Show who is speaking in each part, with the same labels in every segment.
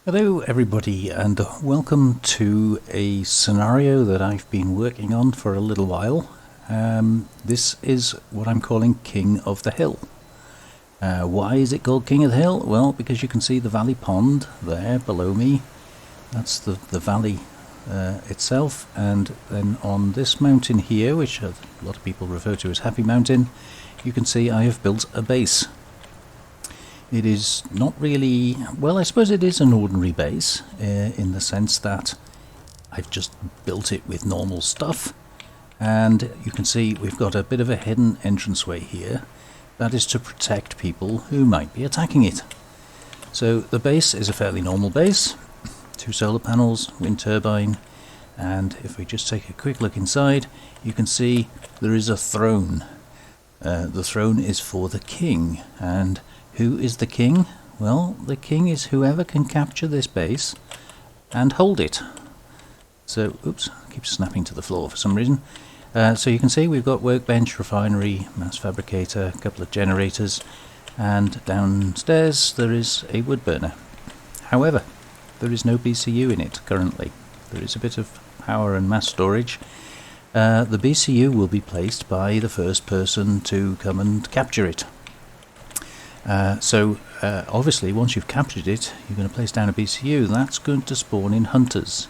Speaker 1: Hello everybody, and welcome to a scenario that I've been working on for a little while. This is what I'm calling King of the Hill. Why is it called King of the Hill? Well, because you can see the valley pond there below me. That's the valley itself, and then on this mountain here, which a lot of people refer to as Happy Mountain, you can see I have built a base. It is not really, well, I suppose it is an ordinary base in the sense that I've just built it with normal stuff, and you can see we've got a bit of a hidden entranceway here. That is to protect people who might be attacking it. So the base is a fairly normal base, 2 solar panels, wind turbine, and if we just take a quick look inside, you can see there is a throne. The throne is for the king, and who is the king? Well, the king is whoever can capture this base and hold it. So, oops, I keep snapping to the floor for some reason. So you can see we've got workbench, refinery, mass fabricator, a couple of generators, and downstairs there is a wood burner. However, there is no BCU in it currently. There is a bit of power and mass storage. The BCU will be placed by the first person to come and capture it. Obviously once you've captured it, you're going to place down a BCU. That's going to spawn in hunters,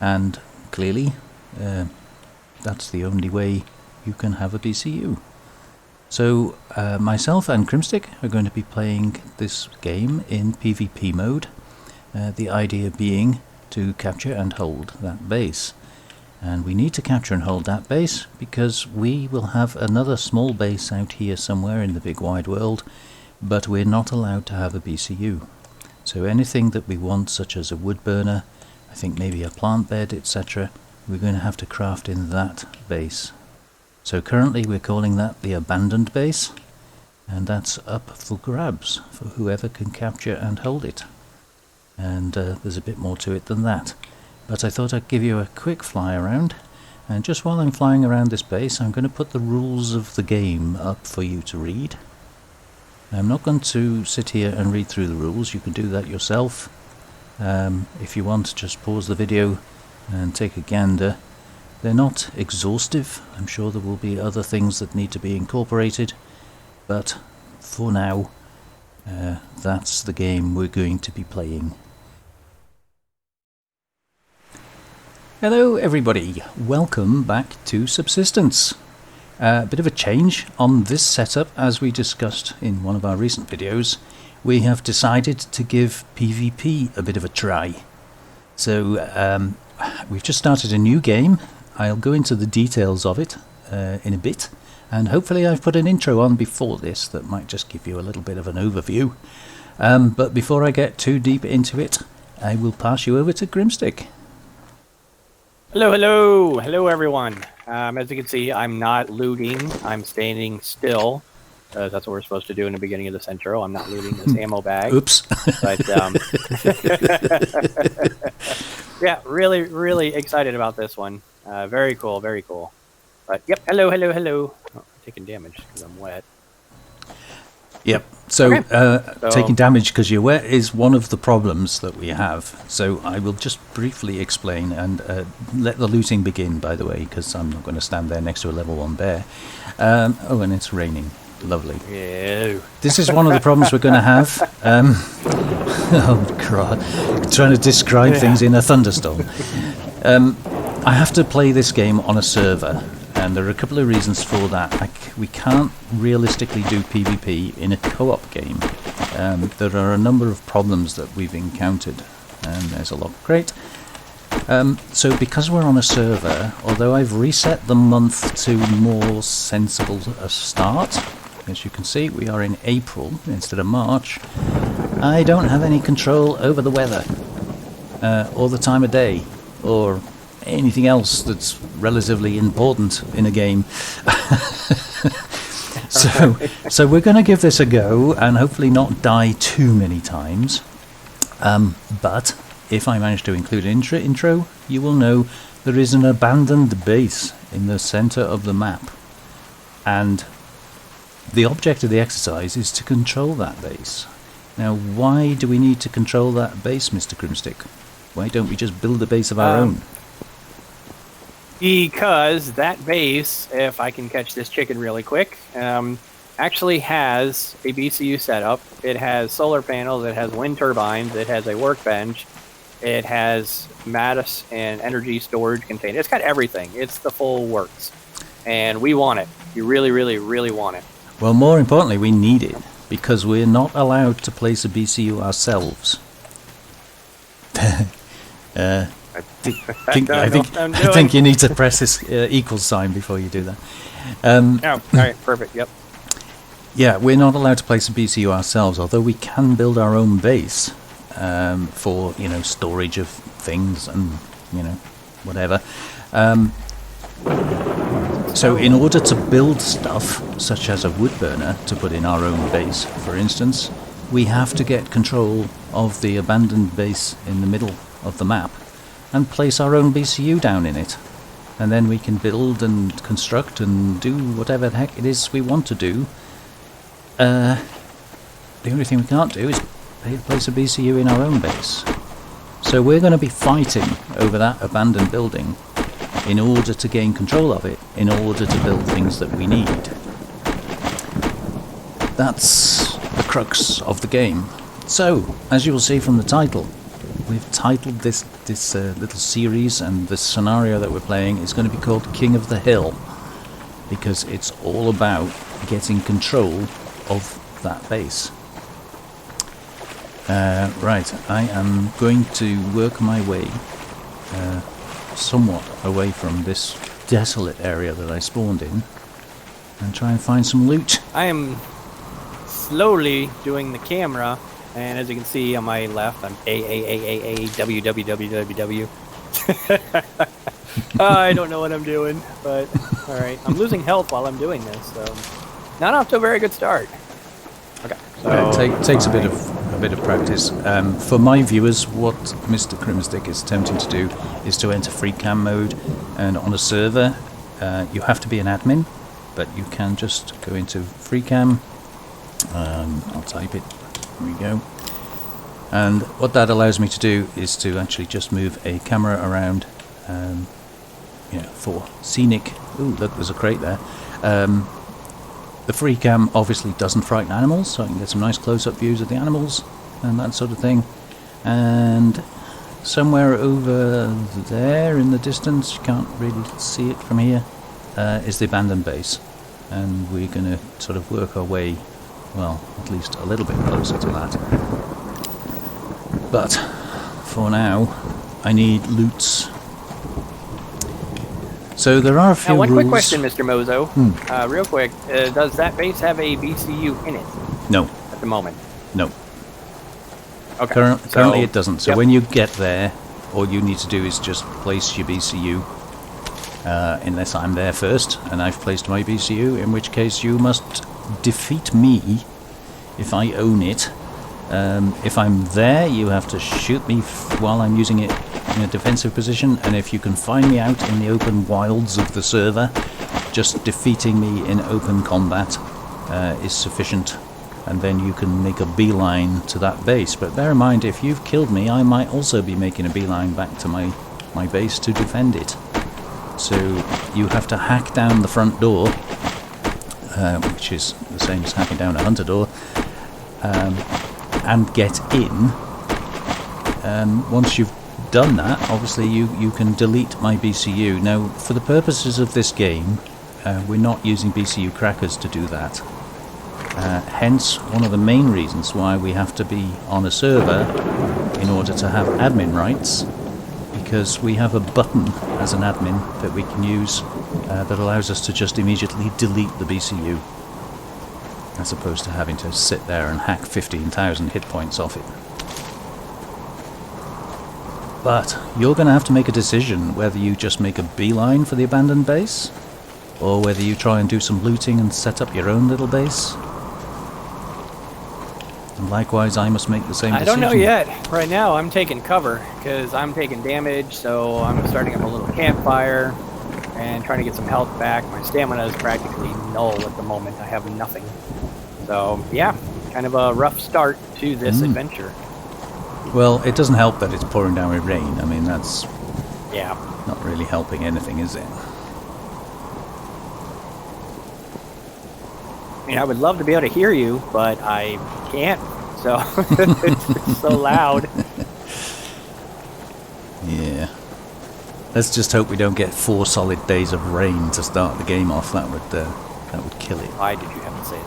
Speaker 1: and clearly that's the only way you can have a BCU. So myself and Krymstik are going to be playing this game in PvP mode, the idea being to capture and hold that base. And we need to capture and hold that base because we will have another small base out here somewhere in the big wide world, but we're not allowed to have a BCU. So anything that we want, such as a wood burner, I think maybe a plant bed, etc., we're going to have to craft in that base. So currently we're calling that the abandoned base, and that's up for grabs for whoever can capture and hold it. And there's a bit more to it than that. But I thought I'd give you a quick fly around, and just while I'm flying around this base, I'm going to put the rules of the game up for you to read. I'm not going to sit here and read through the rules. You can do that yourself. If you want, just pause the video and take a gander. They're not exhaustive. I'm sure there will be other things that need to be incorporated, but for now, that's the game we're going to be playing. Hello everybody, welcome back to Subsistence. A bit of a change on this setup. As we discussed in one of our recent videos, we have decided to give PvP a bit of a try. So we've just started a new game. I'll go into the details of it in a bit, and hopefully I've put an intro on before this that might just give you a little bit of an overview. But before I get too deep into it, I will pass you over to Krymstik.
Speaker 2: Hello everyone. As you can see, I'm not looting. I'm standing still. That's what we're supposed to do in the beginning of this intro. I'm not looting this ammo bag.
Speaker 1: Oops.
Speaker 2: But yeah, really excited about this one. Very cool. But yep, hello. Oh, I'm taking damage because I'm wet.
Speaker 1: Yep. So,
Speaker 2: okay.
Speaker 1: Taking damage because you're wet is one of the problems that we have. So I will just briefly explain and let the looting begin, by the way, because I'm not going to stand there next to a level 1 bear. Oh, and it's raining. Lovely.
Speaker 2: Ew.
Speaker 1: This is one of the problems we're going to have. Oh, God. Trying to describe things in a thunderstorm. I have to play this game on a server. And there are a couple of reasons for that. We can't realistically do PvP in a co-op game. There are a number of problems that we've encountered, and there's a lot. Great. So because we're on a server, although I've reset the month to more sensible a start, as you can see we are in April instead of March, I don't have any control over the weather, or the time of day, or anything else that's relatively important in a game. So we're going to give this a go and hopefully not die too many times. But if I manage to include an intro, you will know there is an abandoned base in the center of the map. And the object of the exercise is to control that base. Now, why do we need to control that base, Mr. Krymstik? Why don't we just build a base of our own?
Speaker 2: Because that base, if I can catch this chicken really quick, actually has a BCU setup. It has solar panels, it has wind turbines, it has a workbench, it has Mattis and energy storage container. It's got everything. It's the full works. And we want it. We really, really, really want it.
Speaker 1: Well, more importantly, we need it, because we're not allowed to place a BCU ourselves. I think you need to press this equal sign before you do that.
Speaker 2: Oh, all right, perfect, yep.
Speaker 1: Yeah, we're not allowed to place a BCU ourselves, although we can build our own base for, storage of things and, whatever. So in order to build stuff, such as a wood burner, to put in our own base, for instance, we have to get control of the abandoned base in the middle of the map and place our own BCU down in it. And then we can build and construct and do whatever the heck it is we want to do. The only thing we can't do is place a BCU in our own base. So we're going to be fighting over that abandoned building in order to gain control of it, in order to build things that we need. That's the crux of the game. So, as you will see from the title, we've titled this little series, and the scenario that we're playing is going to be called King of the Hill, because it's all about getting control of that base. Right, I am going to work my way somewhat away from this desolate area that I spawned in and try and find some loot.
Speaker 2: I am slowly doing the camera, and as you can see on my left, I'm W. I don't know what I'm doing, but all right. I'm losing health while I'm doing this, so not off to a very good start. Okay, so
Speaker 1: it takes a bit of practice. For my viewers, what Mr. Krymstik is attempting to do is to enter free cam mode, and on a server, you have to be an admin, but you can just go into free cam. I'll type it. Here we go. And what that allows me to do is to actually just move a camera around, for scenic. Ooh, look, there's a crate there. The free cam obviously doesn't frighten animals, so I can get some nice close-up views of the animals and that sort of thing. And somewhere over there in the distance, you can't really see it from here, is the abandoned base. And we're going to sort of work our way, well, at least a little bit closer to that. But for now, I need loots. So there are a few
Speaker 2: rules. Now, one quick question, Mr. Mozo. Real quick, does that base have a BCU in it?
Speaker 1: No.
Speaker 2: At the moment?
Speaker 1: No.
Speaker 2: Okay.
Speaker 1: Currently it doesn't. So when you get there, all you need to do is just place your BCU. Unless I'm there first, and I've placed my BCU, in which case you must defeat me if I own it. If I'm there, you have to shoot me while I'm using it in a defensive position, and if you can find me out in the open wilds of the server, just defeating me in open combat is sufficient, and then you can make a beeline to that base. But bear in mind, if you've killed me, I might also be making a beeline back to my base to defend it. So you have to hack down the front door, which is the same as hacking down a hunter door, and get in. And once you've done that, obviously you can delete my BCU. Now, for the purposes of this game, we're not using BCU crackers to do that. Hence, one of the main reasons why we have to be on a server in order to have admin rights, because we have a button as an admin that we can use that allows us to just immediately delete the BCU, as opposed to having to sit there and hack 15,000 hit points off it. But you're going to have to make a decision whether you just make a beeline for the abandoned base, or whether you try and do some looting and set up your own little base. And likewise, I must make the same decision.
Speaker 2: I don't know yet. Right now, I'm taking cover, because I'm taking damage, so I'm starting up a little campfire and trying to get some health back. My stamina is practically null at the moment. I have nothing. So, yeah, kind of a rough start to this adventure.
Speaker 1: Well, it doesn't help that it's pouring down with rain. I mean, that's not really helping anything, is it?
Speaker 2: I mean, I would love to be able to hear you, but I can't. So it's so loud.
Speaker 1: Yeah. Let's just hope we don't get 4 solid days of rain to start the game off. That would kill it.
Speaker 2: Why did you have to say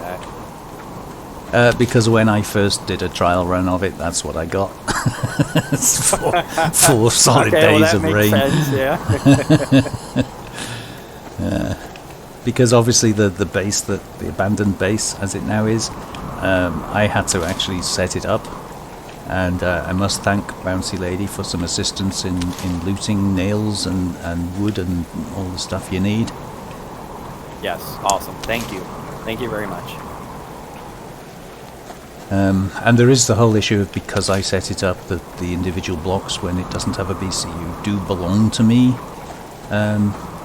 Speaker 2: that?
Speaker 1: Because when I first did a trial run of it, that's what I got. It's 4 solid days of rain.
Speaker 2: Sense, yeah.
Speaker 1: Because obviously the base, the abandoned base as it now is, I had to actually set it up. And I must thank Bouncy Lady for some assistance in looting nails and wood and all the stuff you need.
Speaker 2: Yes, awesome. Thank you. Thank you very much.
Speaker 1: And there is the whole issue of, because I set it up, that the individual blocks, when it doesn't have a BCU, do belong to me.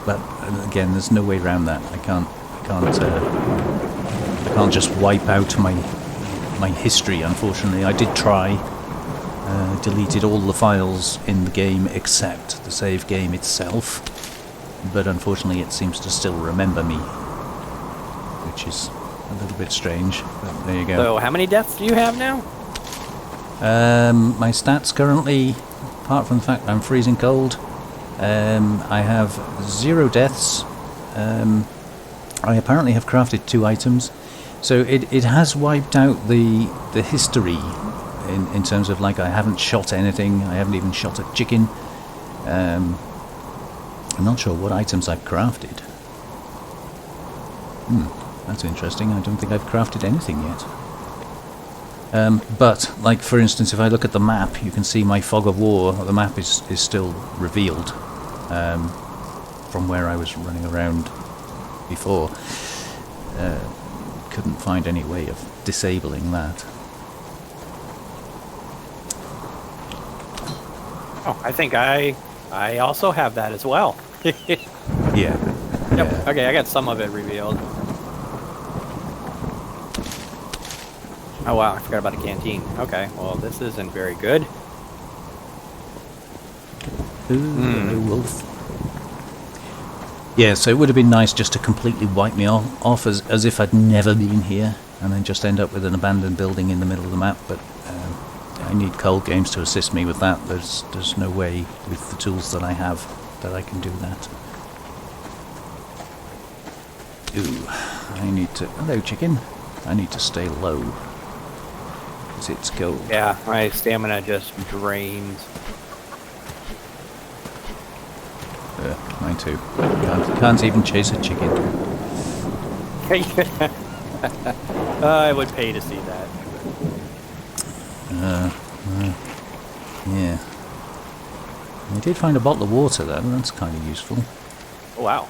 Speaker 1: But again, there's no way around that. I can't just wipe out my history, unfortunately. I did try, deleted all the files in the game except the save game itself, but unfortunately it seems to still remember me, which is a little bit strange, but there you go.
Speaker 2: So how many deaths do you have now?
Speaker 1: My stats currently, apart from the fact I'm freezing cold, I have 0 deaths. I apparently have crafted 2 items. So it has wiped out the history in terms of, like, I haven't shot anything. I haven't even shot a chicken. I'm not sure what items I've crafted. That's interesting. I don't think I've crafted anything yet. But, like, for instance, if I look at the map, you can see my fog of war. The map is still revealed from where I was running around before. Couldn't find any way of disabling that.
Speaker 2: Oh, I think I also have that as well.
Speaker 1: Yeah.
Speaker 2: Yep.
Speaker 1: Yeah.
Speaker 2: Okay, I got some of it revealed. Oh wow, I forgot about the canteen. Okay, well this isn't very good.
Speaker 1: Ooh, wolf. Yeah, so it would have been nice just to completely wipe me off as if I'd never been here, and then just end up with an abandoned building in the middle of the map, but I need ColdGames to assist me with that. There's no way with the tools that I have that I can do that. Ooh, I need to... Hello, chicken. I need to stay low, because it's cold.
Speaker 2: Yeah, my stamina just drains.
Speaker 1: Mine too. Can't even chase a chicken.
Speaker 2: I would pay to see that.
Speaker 1: Yeah. I did find a bottle of water though, that's kind of useful.
Speaker 2: Oh, wow.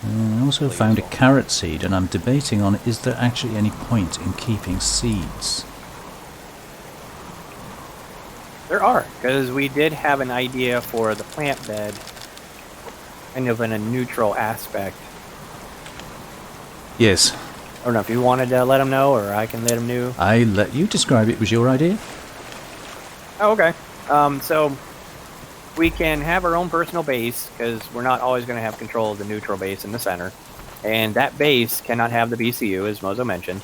Speaker 1: I also found a carrot seed, and I'm debating on, is there actually any point in keeping seeds?
Speaker 2: There are, because we did have an idea for the plant bed, kind of in a neutral aspect.
Speaker 1: Yes.
Speaker 2: I don't know if you wanted to let him know, or I can let him know.
Speaker 1: I let you describe it. Was your idea?
Speaker 2: Oh, okay. So we can have our own personal base, because we're not always going to have control of the neutral base in the center. And that base cannot have the BCU, as Mozo mentioned.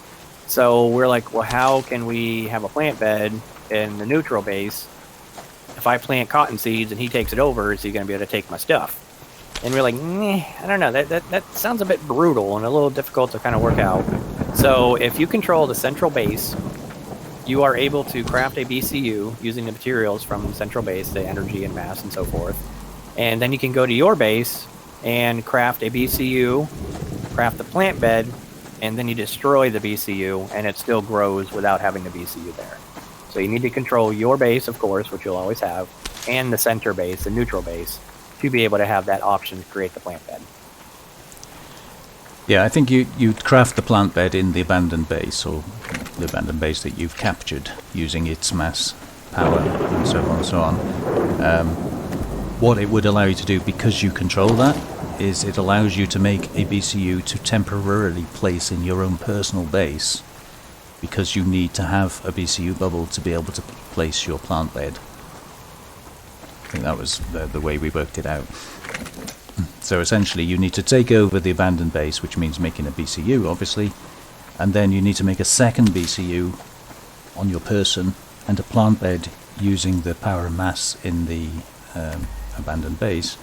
Speaker 2: So we're like, well, how can we have a plant bed in the neutral base? If I plant cotton seeds and he takes it over, is he going to be able to take my stuff? And we're like, I don't know, that sounds a bit brutal and a little difficult to kind of work out. So if you control the central base, you are able to craft a BCU using the materials from the central base, the energy and mass and so forth. And then you can go to your base and craft a BCU, craft the plant bed, and then you destroy the BCU and it still grows without having the BCU there. So you need to control your base, of course, which you'll always have, and the center base, the neutral base, to be able to have that option to create the plant bed.
Speaker 1: Yeah, I think you'd craft the plant bed in the abandoned base, or the abandoned base that you've captured, using its mass, power, and so on and so on. What it would allow you to do, because you control that, is it allows you to make a BCU to temporarily place in your own personal base, because you need to have a BCU bubble to be able to place your plant bed. I think that was the way we worked it out. So essentially you need to take over the abandoned base, which means making a BCU obviously, and then you need to make a second BCU on your person and a plant bed using the power and mass in the abandoned base.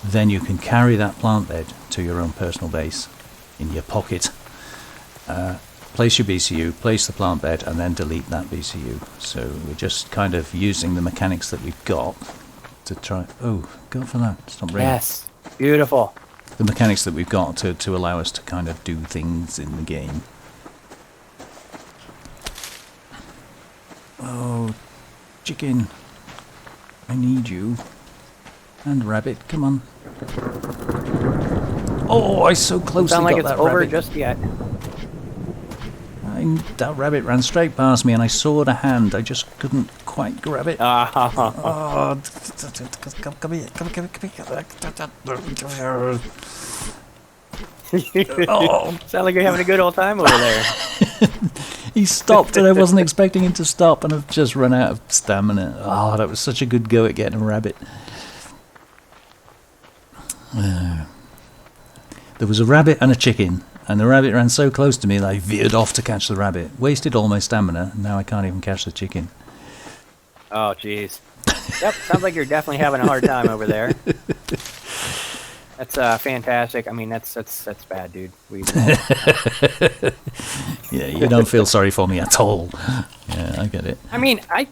Speaker 1: Then you can carry that plant bed to your own personal base in your pocket, place your BCU, place the plant bed, and then delete that BCU. So we're just kind of using the mechanics that we've got to try... Oh, go for that. Stop raining.
Speaker 2: Yes, beautiful.
Speaker 1: The mechanics that we've got to allow us to kind of do things in the game. Oh, chicken. I need you. And rabbit, come on. Oh, I so closely
Speaker 2: Sound like
Speaker 1: got
Speaker 2: it's
Speaker 1: that
Speaker 2: over
Speaker 1: rabbit.
Speaker 2: just yet.
Speaker 1: That rabbit ran straight past me and I saw the hand. I just couldn't quite grab it. Oh, come here. Oh.
Speaker 2: Sound like you're having a good old time over there.
Speaker 1: He stopped and I wasn't expecting him to stop, and I've just run out of stamina. Oh, that was such a good go at getting a rabbit. There was a rabbit and a chicken, and the rabbit ran so close to me that I veered off to catch the rabbit. Wasted all my stamina, and now I can't even catch the chicken.
Speaker 2: Oh, jeez. Yep, sounds like you're definitely having a hard time over there. That's fantastic. I mean, that's bad, dude.
Speaker 1: Yeah, you don't feel sorry for me at all. Yeah, I get it.
Speaker 2: I mean, I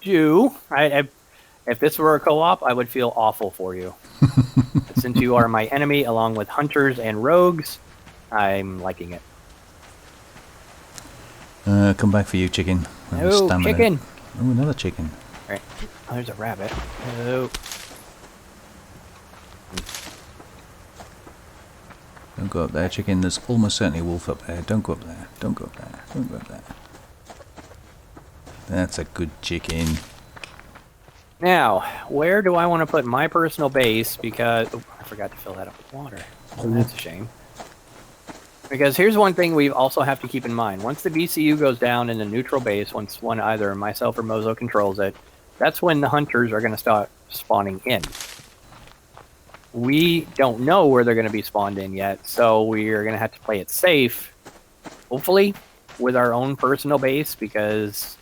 Speaker 2: do. If this were a co-op, I would feel awful for you. Since you are my enemy, along with hunters and rogues, I'm liking it.
Speaker 1: Come back for you, chicken.
Speaker 2: Oh, chicken!
Speaker 1: Oh, another chicken.
Speaker 2: All right. Oh, there's a rabbit. Oh.
Speaker 1: Don't go up there, chicken. There's almost certainly a wolf up there. Don't go up there. Don't go up there. Don't go up there. That's a good chicken.
Speaker 2: Now, where do I want to put my personal base? Because I forgot to fill that up with water. Oh, that's a shame. Because here's one thing we also have to keep in mind. Once the BCU goes down in the neutral base, once either myself or Mozo controls it, that's when the hunters are going to start spawning in. We don't know where they're going to be spawned in yet, so we're going to have to play it safe, hopefully, with our own personal base, because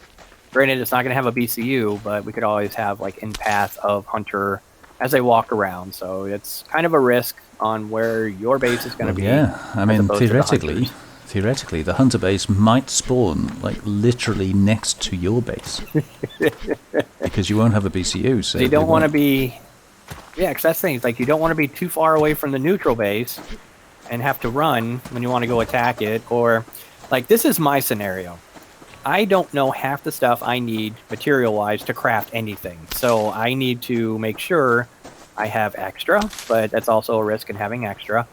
Speaker 2: granted, it's not going to have a BCU, but we could always have like in path of hunter as they walk around. So it's kind of a risk on where your base is going to be.
Speaker 1: Yeah, I mean, theoretically, the hunter base might spawn like literally next to your base because you won't have a BCU. So
Speaker 2: you don't want to be, yeah, because that's the thing. It's like you don't want to be too far away from the neutral base and have to run when you want to go attack it. Or like this is my scenario. I don't know half the stuff I need material-wise to craft anything. So I need to make sure I have extra, but that's also a risk in having extra.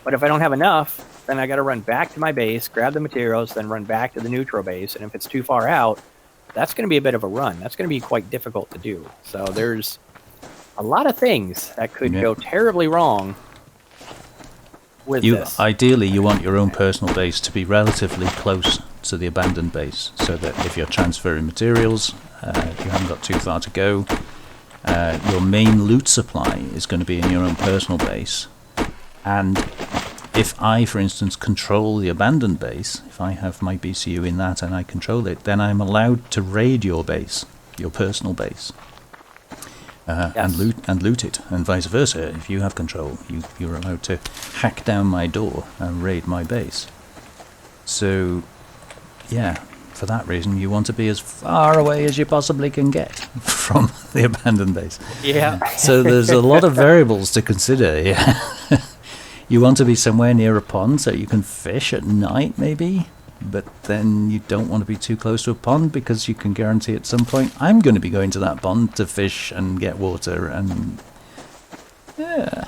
Speaker 2: But if I don't have enough, then I got to run back to my base, grab the materials, then run back to the neutral base. And if it's too far out, that's going to be a bit of a run. That's going to be quite difficult to do. So there's a lot of things that could go terribly wrong with this.
Speaker 1: Ideally, you want your own personal base to be relatively close to the abandoned base, so that if you're transferring materials, you haven't got too far to go. Your main loot supply is going to be in your own personal base, and if I, for instance, control the abandoned base, if I have my BCU in that and I control it, then I'm allowed to raid your base, your personal base, and loot it, and vice versa. If you have control, you're allowed to hack down my door and raid my base. So yeah, for that reason, you want to be as far away as you possibly can get from the abandoned base.
Speaker 2: Yeah.
Speaker 1: So there's a lot of variables to consider. Yeah. You want to be somewhere near a pond so you can fish at night, maybe. But then you don't want to be too close to a pond because you can guarantee at some point I'm going to be going to that pond to fish and get water. And yeah.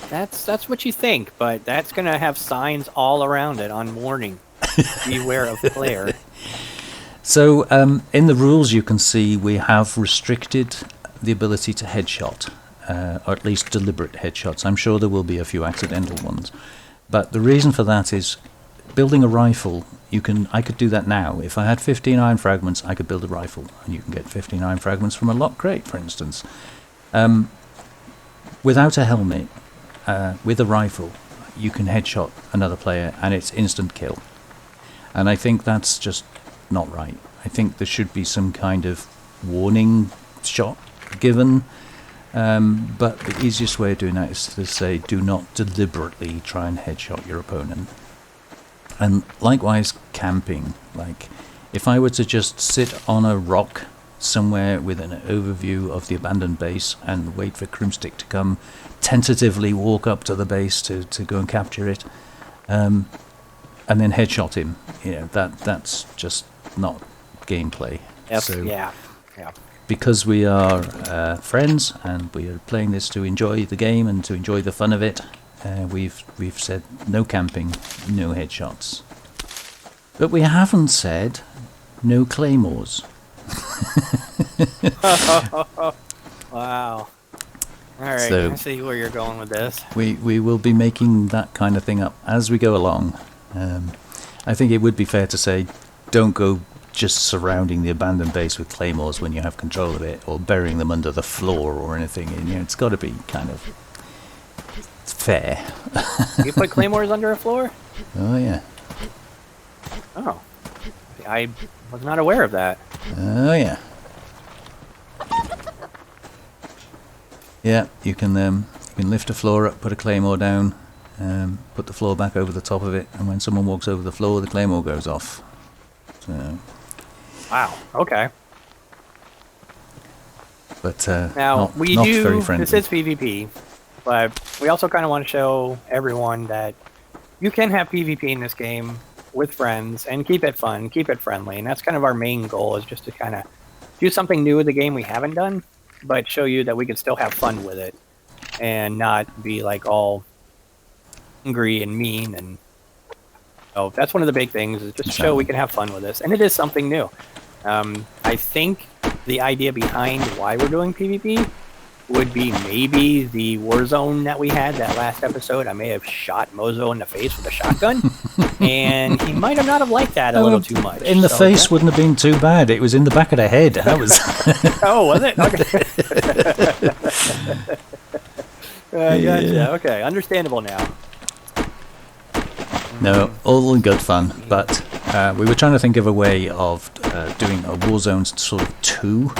Speaker 2: That's what you think, but that's going to have signs all around it on warning. Beware of flare.
Speaker 1: So in the rules you can see we have restricted the ability to headshot, or at least deliberate headshots. I'm sure there will be a few accidental ones, but the reason for that is building a rifle, I could do that now. If I had 15 iron fragments, I could build a rifle, and you can get 15 iron fragments from a lock crate, for instance. Without a helmet, with a rifle, you can headshot another player, and it's instant kill. And I think that's just not right. I think there should be some kind of warning shot given. But the easiest way of doing that is to say, do not deliberately try and headshot your opponent. And likewise, camping. Like, if I were to just sit on a rock somewhere with an overview of the abandoned base and wait for Krymstik to come, tentatively walk up to the base to go and capture it, and then headshot him, that's just not gameplay.
Speaker 2: Yes,
Speaker 1: so,
Speaker 2: yeah.
Speaker 1: Because we are friends and we are playing this to enjoy the game and to enjoy the fun of it, we've said no camping, no headshots. But we haven't said no claymores.
Speaker 2: Wow. Alright,
Speaker 1: So,
Speaker 2: I see where you're going with this.
Speaker 1: We will be making that kind of thing up as we go along. I think it would be fair to say, don't go just surrounding the abandoned base with claymores when you have control of it, or burying them under the floor or anything. It's got to be kind of fair.
Speaker 2: You put claymores under a floor?
Speaker 1: Oh yeah.
Speaker 2: Oh. I was not aware of that.
Speaker 1: Oh yeah. Yeah, you can lift a floor up, put a claymore down, put the floor back over the top of it, and when someone walks over the floor, the claymore goes off. So.
Speaker 2: Wow. Okay.
Speaker 1: But
Speaker 2: now
Speaker 1: not very friendly.
Speaker 2: This is PvP, but we also kind of want to show everyone that you can have PvP in this game with friends and keep it fun, keep it friendly, and that's kind of our main goal, is just to kind of do something new with the game we haven't done, but show you that we can still have fun with it and not be like all angry and mean. And so that's one of the big things, is just to show we can have fun with this, and it is something new. I think the idea behind why we're doing PvP would be maybe the Warzone that we had that last episode. I may have shot Mozo in the face with a shotgun, and he might have not have liked that a little too much.
Speaker 1: In the face wouldn't have been too bad. It was in the back of the head. That was.
Speaker 2: Oh, was it? Okay. Gotcha. Okay, understandable now.
Speaker 1: No, all in good fun, but we were trying to think of a way of doing a Warzone sort of 2.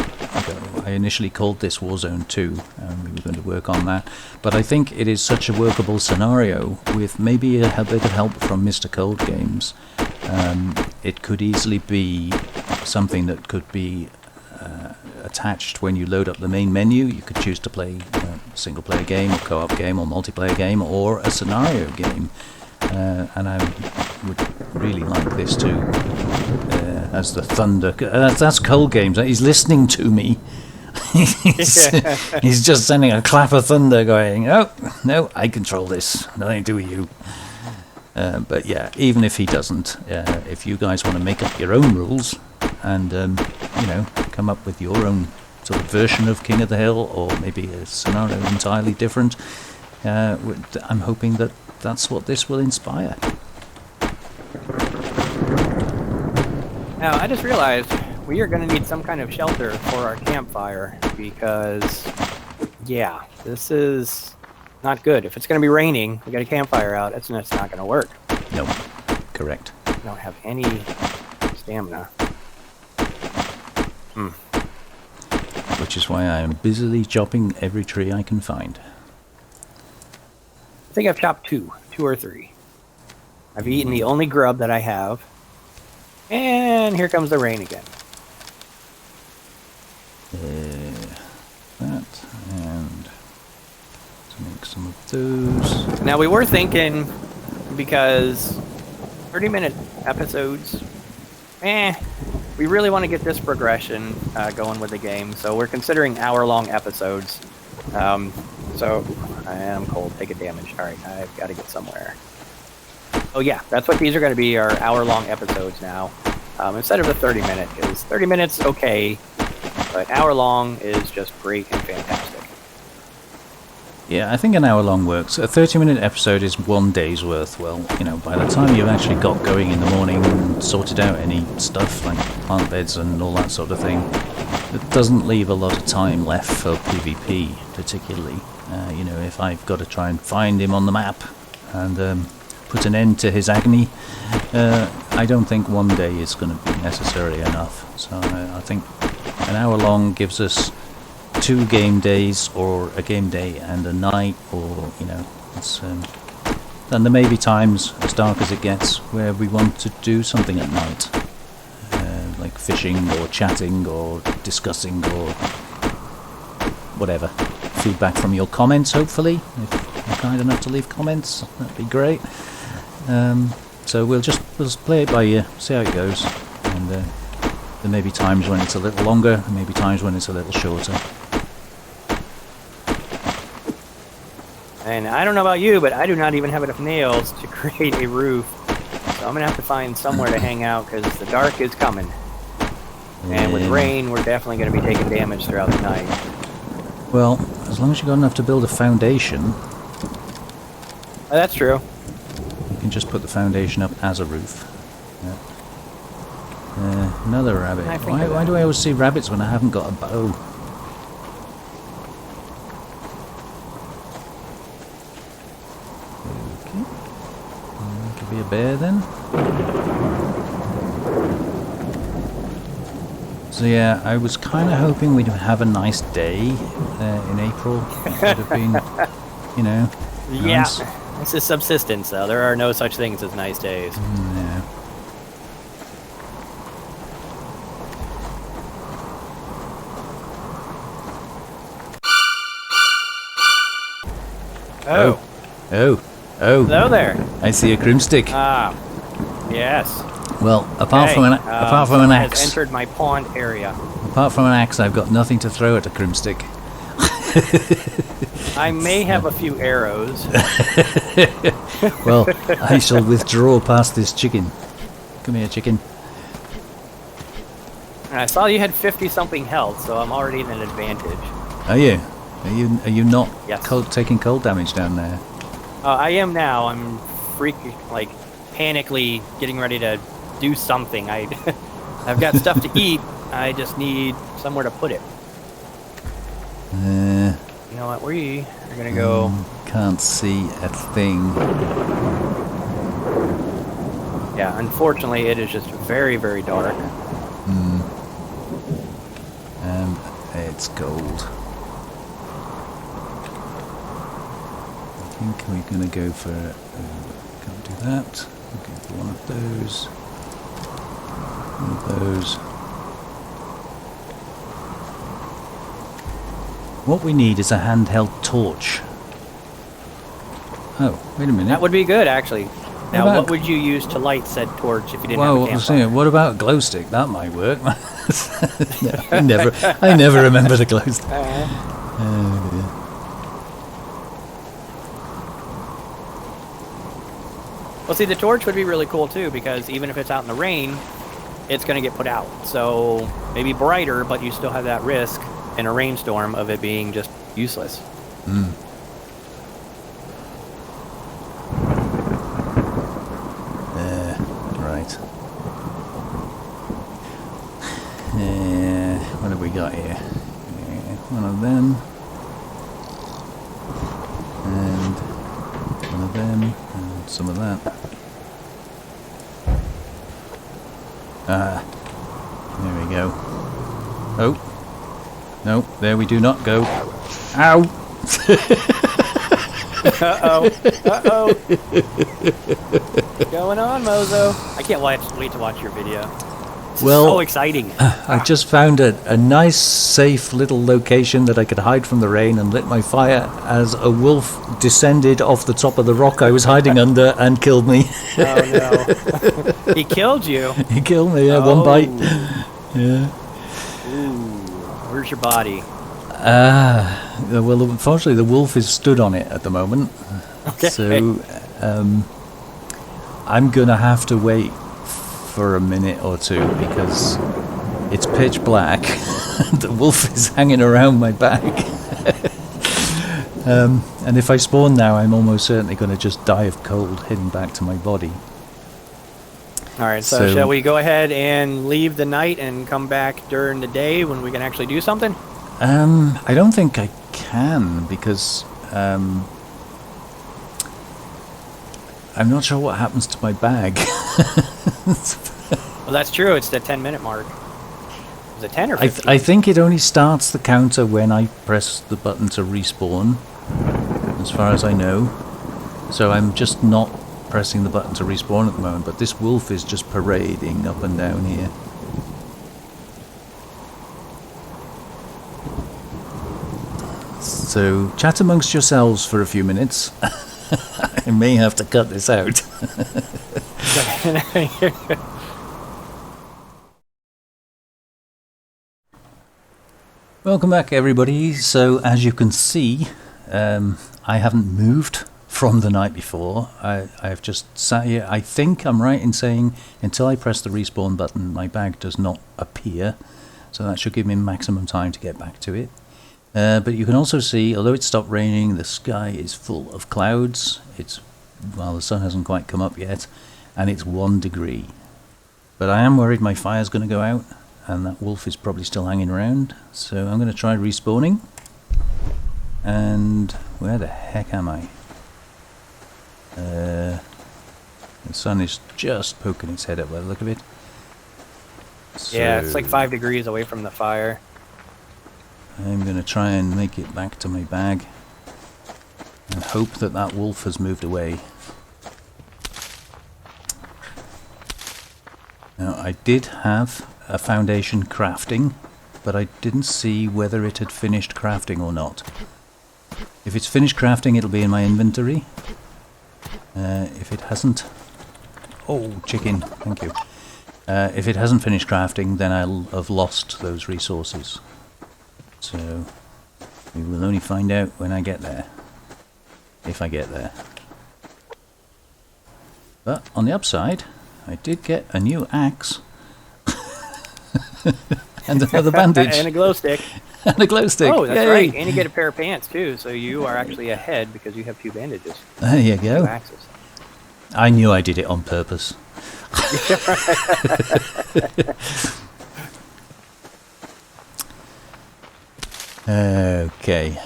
Speaker 1: I initially called this Warzone 2, and we were going to work on that, but I think it is such a workable scenario with maybe a bit of help from Mr. ColdGames. It could easily be something that could be attached when you load up the main menu. You could choose to play a single-player game, or co-op game, or multiplayer game, or a scenario game. And I would really like this too, as the thunder. That's ColdGames. He's listening to me. he's just sending a clap of thunder, going, "Oh no, I control this. Nothing to do with you." But yeah, even if he doesn't, if you guys want to make up your own rules and come up with your own sort of version of King of the Hill, or maybe a scenario entirely different, I'm hoping that that's what this will inspire.
Speaker 2: Now, I just realized we are going to need some kind of shelter for our campfire, because, yeah, this is not good. If it's going to be raining, we got a campfire out, it's not going to work.
Speaker 1: Nope. Correct.
Speaker 2: I don't have any stamina.
Speaker 1: Which is why I am busily chopping every tree I can find.
Speaker 2: I think I've chopped two or three. I've eaten the only grub that I have. And here comes the rain again.
Speaker 1: That, and to make some of those.
Speaker 2: Now, we were thinking, because 30-minute episodes, we really want to get this progression going with the game, so we're considering hour-long episodes. So, I am cold, take a damage. Alright, I've got to get somewhere. Oh yeah, that's what these are going to be, our hour-long episodes now. Instead of a 30-minute, because 30 minutes, okay, but hour-long is just great and fantastic.
Speaker 1: Yeah, I think an hour long works. A 30-minute episode is 1 day's worth. Well, you know, by the time you've actually got going in the morning and sorted out any stuff like plant beds and all that sort of thing, it doesn't leave a lot of time left for PvP, particularly. You know, if I've got to try and find him on the map and put an end to his agony, I don't think 1 day is going to be necessarily enough. So I think an hour long gives us 2 game days, or a game day and a night, or, you know, it's and there may be times, as dark as it gets, where we want to do something at night, like fishing or chatting or discussing or whatever. Feedback from your comments, hopefully, if you're kind enough to leave comments, that'd be great. So we'll play it by ear, see how it goes, and there may be times when it's a little longer, there may be times when it's a little shorter.
Speaker 2: And I don't know about you, but I do not even have enough nails to create a roof. So I'm going to have to find somewhere to hang out because the dark is coming. And with rain, we're definitely going to be taking damage throughout the night.
Speaker 1: Well, as long as you've got enough to build a foundation...
Speaker 2: Oh, that's true.
Speaker 1: You can just put the foundation up as a roof. Yeah. Another rabbit. Why do I always see rabbits when I haven't got a bow? Be a bear then. So yeah, I was kind of hoping we'd have a nice day in April. It would have been, you know.
Speaker 2: Yeah,
Speaker 1: nice.
Speaker 2: This is Subsistence, though. There are no such things as nice days.
Speaker 1: Yeah.
Speaker 2: Oh. Hello there.
Speaker 1: I see a Krymstik.
Speaker 2: Ah, yes.
Speaker 1: Well, apart from an axe,
Speaker 2: has entered my pond area.
Speaker 1: Apart from an axe, I've got nothing to throw at a Krymstik.
Speaker 2: I may have a few arrows.
Speaker 1: Well, I shall withdraw past this chicken. Come here, chicken.
Speaker 2: I saw you had 50-something health, so I'm already in an advantage.
Speaker 1: Are you? Are you not taking cold damage down there?
Speaker 2: I am now. I'm like panically getting ready to do something. I've got stuff to eat. I just need somewhere to put it. You know what? We are gonna go.
Speaker 1: Can't see a thing.
Speaker 2: Yeah, unfortunately, it is just very, very dark.
Speaker 1: And it's gold. I think we're going to go for... can't do that. We'll go for one of those. One of those. What we need is a handheld torch. Oh, wait a minute.
Speaker 2: That would be good, actually. Now, what would you use to light said torch if you didn't have a campfire?
Speaker 1: What about a glow stick? That might work. No, I never remember the glow stick. Oh, dear.
Speaker 2: Well, see, the torch would be really cool, too, because even if it's out in the rain, it's going to get put out. So, maybe brighter, but you still have that risk in a rainstorm of it being just useless.
Speaker 1: Right. What have we got here? One of them. And one of them. And some of that. There we go. Oh. No, there we do not go. Ow!
Speaker 2: Uh-oh. Uh-oh. What's going on, Mozo? I can't wait to watch your video. This is so exciting.
Speaker 1: I just found a nice, safe little location that I could hide from the rain and lit my fire as a wolf descended off the top of the rock I was hiding under and killed me.
Speaker 2: Oh, no. He killed you?
Speaker 1: He killed me, yeah, one bite. Yeah.
Speaker 2: Ooh. Where's your body?
Speaker 1: Well, unfortunately, the wolf is stood on it at the moment.
Speaker 2: Okay.
Speaker 1: So, I'm going to have to wait for a minute or two because it's pitch black. The wolf is hanging around my back. And if I spawn now, I'm almost certainly going to just die of cold heading back to my body.
Speaker 2: Alright, so shall we go ahead and leave the night and come back during the day when we can actually do something?
Speaker 1: I don't think I can, because I'm not sure what happens to my bag.
Speaker 2: Well, that's true. It's the 10-minute mark. Is it 10 or 15?
Speaker 1: I think it only starts the counter when I press the button to respawn, as far as I know. So I'm just not pressing the button to respawn at the moment, but this wolf is just parading up and down here. So chat amongst yourselves for a few minutes. I may have to cut this out. Welcome back, everybody. So as you can see, I haven't moved from the night before. I've just sat here. I think I'm right in saying until I press the respawn button, my bag does not appear. So that should give me maximum time to get back to it. But you can also see, although it stopped raining, the sky is full of clouds. Well, the sun hasn't quite come up yet, and it's 1 degree. But I am worried my fire's going to go out, and that wolf is probably still hanging around. So I'm going to try respawning. And where the heck am I? The sun is just poking its head up by the look of it. So
Speaker 2: yeah, it's like 5 degrees away from the fire.
Speaker 1: I'm going to try and make it back to my bag and hope that that wolf has moved away. Now, I did have a foundation crafting, but I didn't see whether it had finished crafting or not. If it's finished crafting, it'll be in my inventory. If it hasn't... Oh, chicken, thank you. If it hasn't finished crafting, then I'll have lost those resources. So, we will only find out when I get there. If I get there. But, on the upside, I did get a new axe. And another bandage.
Speaker 2: And a glow stick.
Speaker 1: And a glow stick.
Speaker 2: Oh, that's
Speaker 1: Yay.
Speaker 2: right. And you get a pair of pants, too. So you are actually ahead because you have 2 bandages.
Speaker 1: There you go.
Speaker 2: 2 axes.
Speaker 1: I knew I did it on purpose. Okay.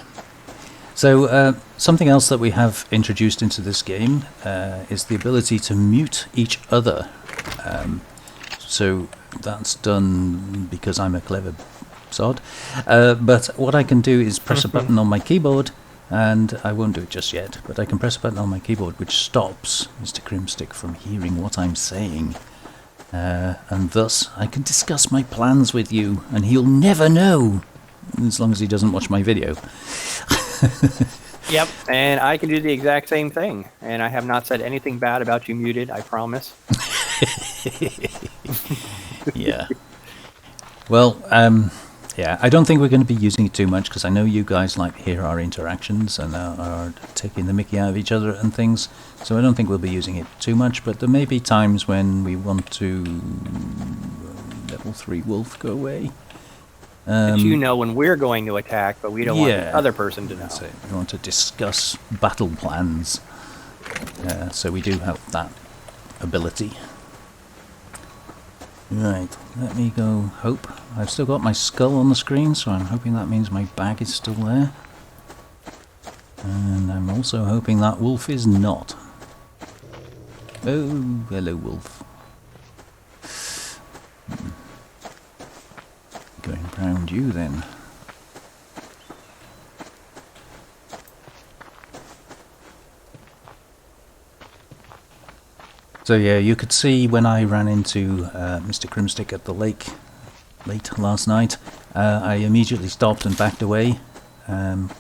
Speaker 1: So, something else that we have introduced into this game is the ability to mute each other. So that's done because I'm a clever sod. But what I can do is press a button on my keyboard, and I won't do it just yet, but I can press a button on my keyboard which stops Mr. Krymstik from hearing what I'm saying. And thus I can discuss my plans with you, and he'll never know, as long as he doesn't watch my video.
Speaker 2: Yep, and I can do the exact same thing. And I have not said anything bad about you muted, I promise.
Speaker 1: Yeah. Well, yeah, I don't think we're going to be using it too much, because I know you guys like to hear our interactions and are taking the mickey out of each other and things. So I don't think we'll be using it too much, but there may be times when we want to... level 3 wolf, go away.
Speaker 2: That you know when we're going to attack, but we don't want the other person to know.
Speaker 1: That's it. We want to discuss battle plans. So we do have that ability. Right, let me go hope. I've still got my skull on the screen, so I'm hoping that means my bag is still there. And I'm also hoping that wolf is not. Oh, hello wolf. Going round you then. So yeah, you could see when I ran into Mr. Krymstik at the lake late last night, I immediately stopped and backed away,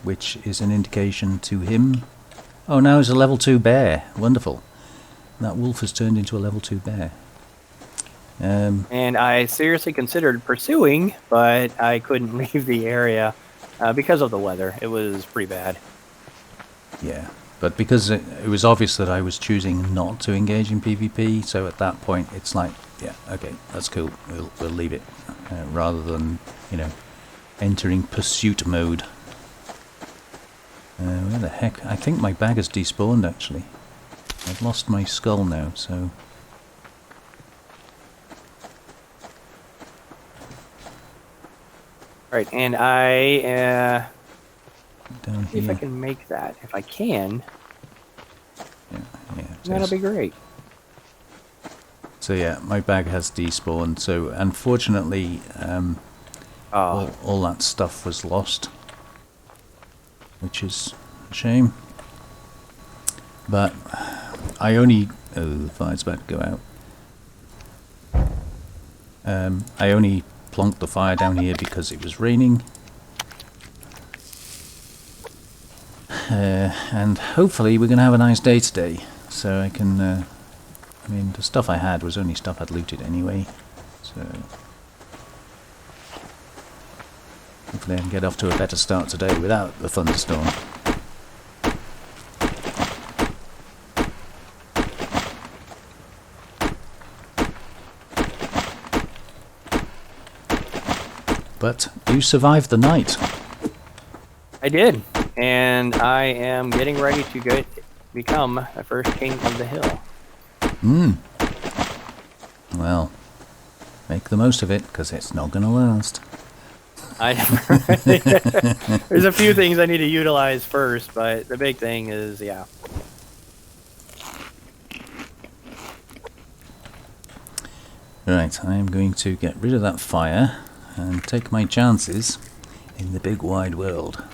Speaker 1: which is an indication to him. Oh, now he's a level 2 bear. Wonderful. That wolf has turned into a level 2 bear.
Speaker 2: And I seriously considered pursuing, but I couldn't leave the area because of the weather. It was pretty bad.
Speaker 1: Yeah, but because it was obvious that I was choosing not to engage in PvP, so at that point it's like, yeah, okay, that's cool, we'll leave it, rather than, you know, entering pursuit mode. Where the heck? I think my bag has despawned actually. I've lost my skull now, so...
Speaker 2: Right, and I
Speaker 1: down
Speaker 2: see if I
Speaker 1: here.
Speaker 2: can make that. If I can,
Speaker 1: Yeah,
Speaker 2: that'll be great.
Speaker 1: So yeah, my bag has despawned, so unfortunately all that stuff was lost, which is a shame. But I only... Oh, the fire's about to go out. I only plonked the fire down here because it was raining. And hopefully we're going to have a nice day today, so I can... I mean, the stuff I had was only stuff I'd looted anyway, so... Hopefully I can get off to a better start today without the thunderstorm. But you survived the night.
Speaker 2: I did, and I am getting ready to become the first king of the hill.
Speaker 1: Well, make the most of it, because it's not going to last.
Speaker 2: There's a few things I need to utilize first, but the big thing is, yeah.
Speaker 1: Right, I am going to get rid of that fire and take my chances in the big wide world.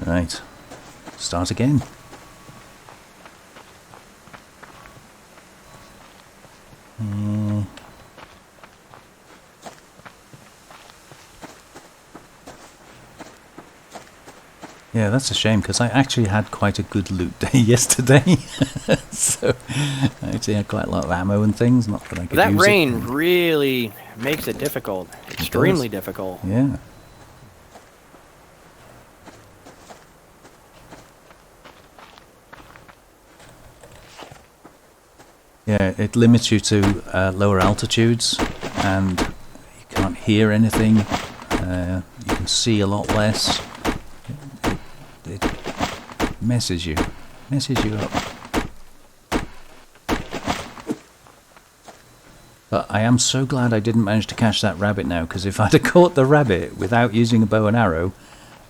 Speaker 1: Right, start again. Yeah, that's a shame because I actually had quite a good loot day yesterday. So I actually had quite a lot of ammo and things. Not that I could
Speaker 2: That
Speaker 1: use
Speaker 2: rain
Speaker 1: it.
Speaker 2: really makes it difficult. Extremely difficult.
Speaker 1: Yeah. Yeah, it limits you to lower altitudes, and you can't hear anything. You can see a lot less. It messes you up. But I am so glad I didn't manage to catch that rabbit now, because if I'd have caught the rabbit without using a bow and arrow,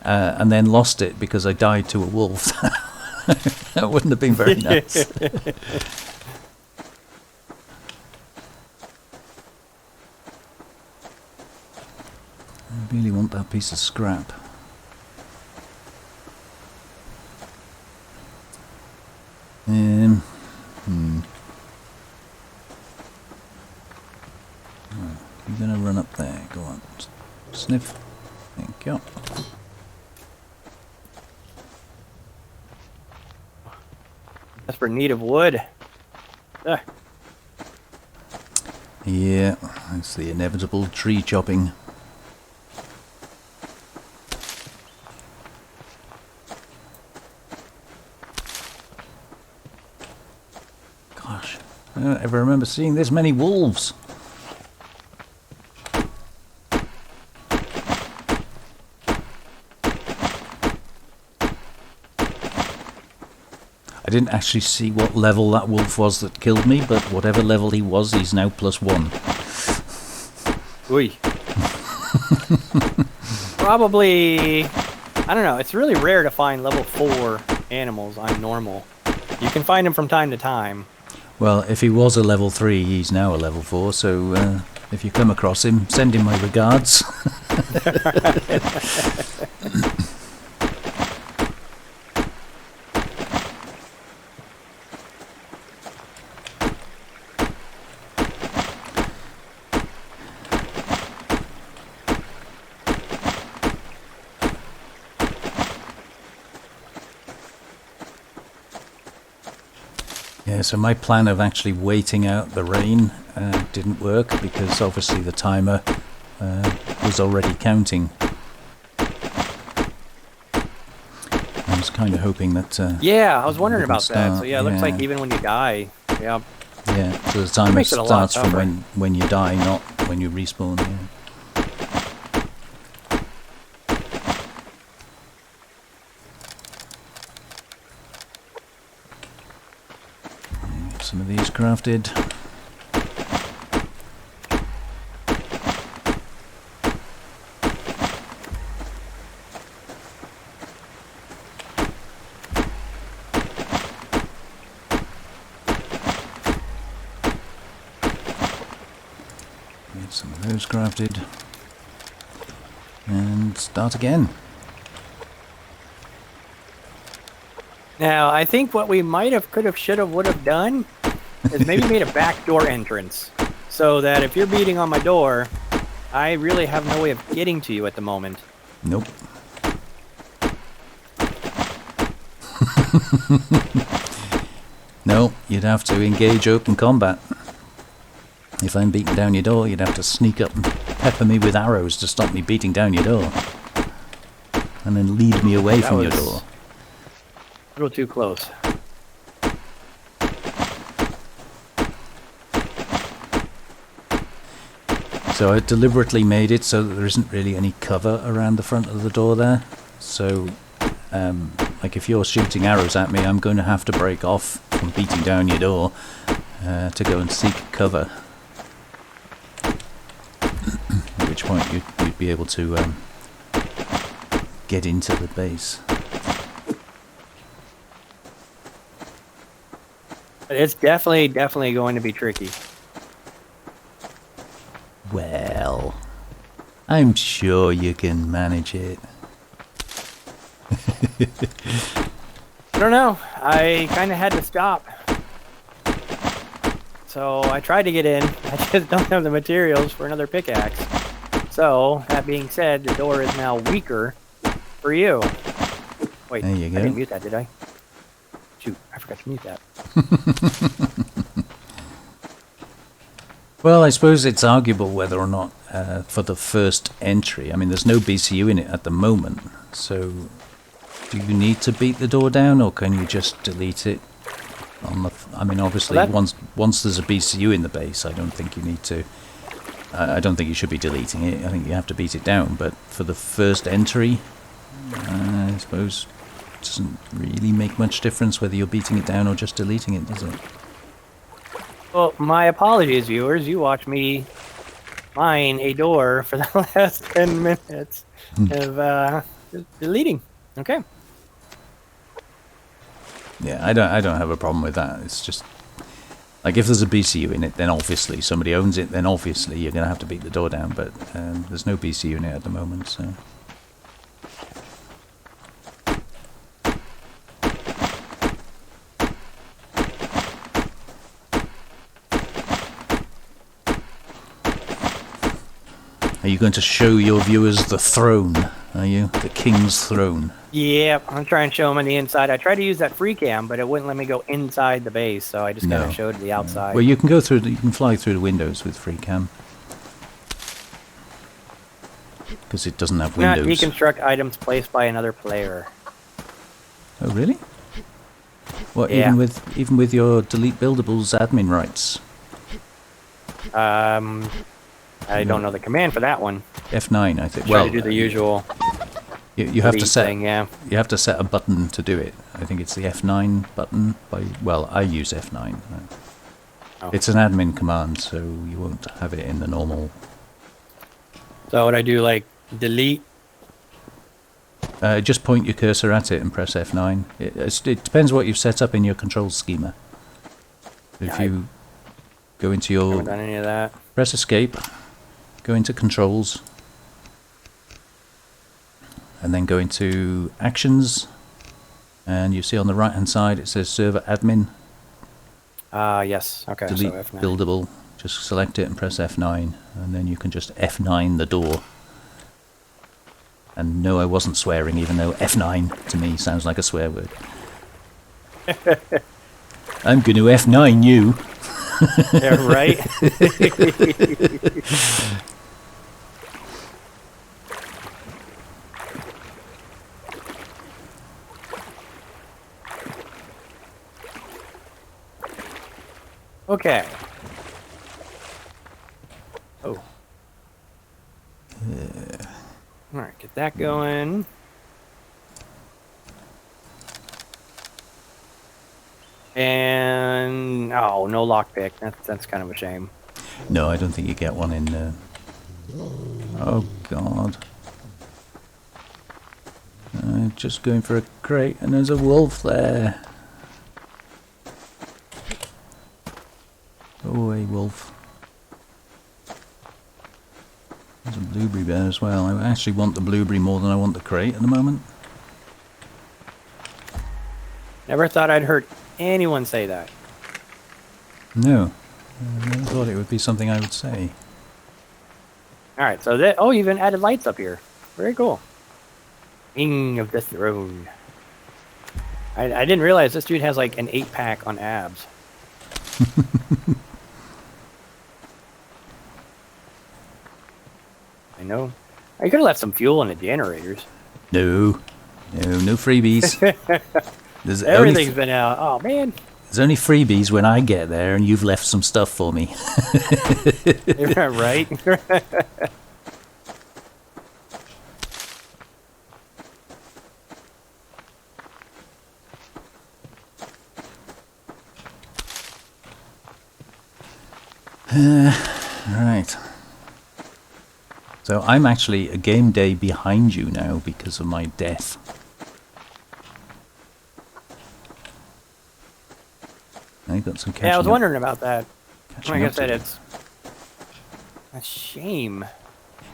Speaker 1: and then lost it because I died to a wolf, that wouldn't have been very nice. I really want that piece of scrap. You're gonna run up there. Go on. Sniff. Thank you.
Speaker 2: That's for need of wood.
Speaker 1: Yeah, it's the inevitable tree chopping. Gosh, I don't ever remember seeing this many wolves. I didn't actually see what level that wolf was that killed me, but whatever level he was, he's now +1.
Speaker 2: Ooh. Probably, I don't know, it's really rare to find level 4 animals on normal. You can find them from time to time.
Speaker 1: Well, if he was a level 3, he's now a level 4, so if you come across him, send him my regards. Yeah, so my plan of actually waiting out the rain didn't work because obviously the timer was already counting. I was kind of hoping that...
Speaker 2: yeah, I was wondering about that.
Speaker 1: start.
Speaker 2: So yeah, it looks like even when you die, yeah.
Speaker 1: Yeah, so the timer
Speaker 2: makes it a lot
Speaker 1: starts from
Speaker 2: tougher.
Speaker 1: when you die, not when you respawn. Yeah. Some of these crafted. Get some of those crafted. And start again.
Speaker 2: Now, I think what we might have, could have, should have, would have done is maybe made a back door entrance. So that if you're beating on my door, I really have no way of getting to you at the moment.
Speaker 1: Nope. No, you'd have to engage open combat. If I'm beating down your door, you'd have to sneak up and pepper me with arrows to stop me beating down your door. And then lead me away from your door.
Speaker 2: A little too close.
Speaker 1: So I deliberately made it so that there isn't really any cover around the front of the door there. So, like if you're shooting arrows at me, I'm going to have to break off from beating down your door to go and seek cover. At which point you'd be able to get into the base.
Speaker 2: But it's definitely going to be tricky.
Speaker 1: Well, I'm sure you can manage it.
Speaker 2: I don't know. I kind of had to stop. So I tried to get in. I just don't have the materials for another pickaxe. So, that being said, the door is now weaker for you. Wait,
Speaker 1: There you go.
Speaker 2: I didn't mute that, did I? Shoot, I forgot to mute that.
Speaker 1: Well, I suppose it's arguable whether or not for the first entry. I mean, there's no BCU in it at the moment, so do you need to beat the door down, or can you just delete it? I mean, obviously,
Speaker 2: Well,
Speaker 1: once there's a BCU in the base, I don't think you need to. I don't think you should be deleting it. I think you have to beat it down. But for the first entry, I suppose it doesn't really make much difference whether you're beating it down or just deleting it, does it?
Speaker 2: Well, my apologies, viewers. You watched me mine a door for the last 10 minutes of just deleting. Okay.
Speaker 1: Yeah, I don't have a problem with that. It's just like if there's a BCU in it, then obviously somebody owns it. Then obviously you're going to have to beat the door down. But there's no BCU in it at the moment, so. Are you going to show your viewers the throne? Are you? The king's throne?
Speaker 2: Yep, I'm trying to show them on the inside. I tried to use that free cam, but it wouldn't let me go inside the base, so I just kind of showed the outside.
Speaker 1: Well, you can go through. You can fly through the windows with free cam because it doesn't have
Speaker 2: Not
Speaker 1: windows.
Speaker 2: deconstruct items placed by another player.
Speaker 1: Oh, really? What?
Speaker 2: Yeah.
Speaker 1: Even with your delete buildables admin rights?
Speaker 2: I don't know the command for that one.
Speaker 1: F9, I think.
Speaker 2: Try
Speaker 1: Well,
Speaker 2: to do the usual.
Speaker 1: you have to
Speaker 2: delete
Speaker 1: set.
Speaker 2: thing, yeah.
Speaker 1: You have to set a button to do it. I think it's the F9 button. Well, I use F9.
Speaker 2: Oh.
Speaker 1: It's an admin command, so you won't have it in the normal.
Speaker 2: So would I do like delete?
Speaker 1: Just point your cursor at it and press F9. It depends what you've set up in your control schema. If
Speaker 2: Yeah,
Speaker 1: you go into
Speaker 2: Haven't
Speaker 1: your
Speaker 2: done any of that.
Speaker 1: press escape, go into controls, and then go into actions, and you see on the right hand side it says server admin.
Speaker 2: Yes. Okay.
Speaker 1: Delete
Speaker 2: so F9.
Speaker 1: buildable. Just select it and press F9, and then you can just F9 the door. And no, I wasn't swearing, even though F9 to me sounds like a swear word. I'm going to F9 you.
Speaker 2: Yeah, right. Okay. Oh. Alright, get that going. And oh, no lockpick. That's kind of a shame.
Speaker 1: No, I don't think you get one in. Oh God! Just going for a crate, and there's a wolf there. Go away, wolf. There's a blueberry there as well. I actually want the blueberry more than I want the crate at the moment.
Speaker 2: Never thought I'd heard anyone say that.
Speaker 1: No, I never thought it would be something I would say.
Speaker 2: Alright, so that... Oh, you even added lights up here. Very cool. King of the Throne. I didn't realize this dude has like an 8-pack on abs. I know. I could have left some fuel in the generators.
Speaker 1: No freebies. There's
Speaker 2: Everything's been out. Oh, man.
Speaker 1: There's only freebies when I get there, and you've left some stuff for me.
Speaker 2: Right?
Speaker 1: Right. So I'm actually a game day behind you now because of my death. I got some catching
Speaker 2: Yeah, I was
Speaker 1: up.
Speaker 2: wondering about that. Like I
Speaker 1: Up
Speaker 2: said,
Speaker 1: to do.
Speaker 2: it's a shame.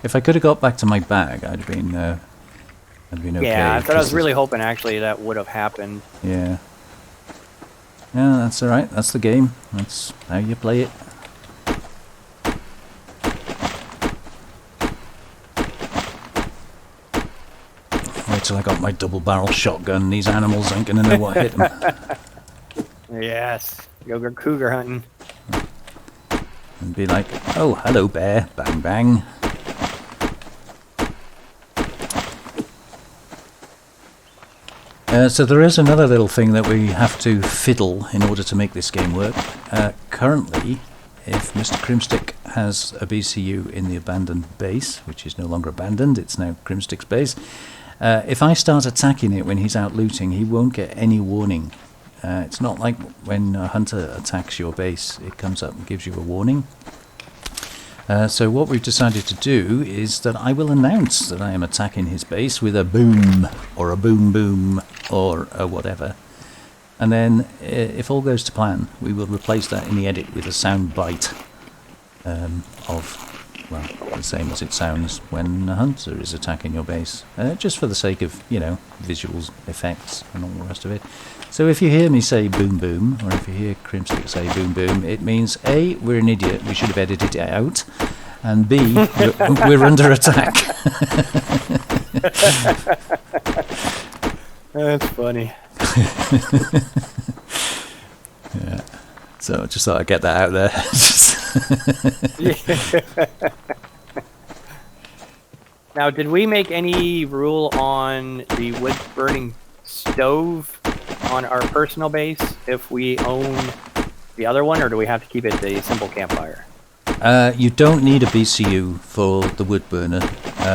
Speaker 1: If I could have got back to my bag, I'd have been okay.
Speaker 2: Yeah, I thought I was
Speaker 1: 'cause
Speaker 2: really hoping actually that would have happened.
Speaker 1: yeah. Yeah, that's alright. That's the game. That's how you play it. Wait till I got my double barrel shotgun. These animals ain't gonna know what hit them.
Speaker 2: Yes, go cougar hunting.
Speaker 1: And be like, oh, hello bear. Bang, bang. So there is another little thing that we have to fiddle in order to make this game work. Currently, if Mr. Krymstik has a BCU in the abandoned base, which is no longer abandoned, it's now Krymstik's base, if I start attacking it when he's out looting, he won't get any warning. It's not like when a hunter attacks your base, it comes up and gives you a warning. So what we've decided to do is that I will announce that I am attacking his base with a boom, or a boom boom, or a whatever. And then, if all goes to plan, we will replace that in the edit with a sound bite of, well, the same as it sounds when a hunter is attacking your base. Just for the sake of, you know, visuals, effects, and all the rest of it. So if you hear me say boom boom, or if you hear Krymstik say boom boom, it means A, we're an idiot, we should have edited it out, and B, we're under attack.
Speaker 2: That's funny.
Speaker 1: Yeah. So I just thought I'd get that out there.
Speaker 2: Now, did we make any rule on the wood burning stove on our personal base if we own the other one, or do we have to keep it the simple campfire?
Speaker 1: You don't need a BCU for the wood burner,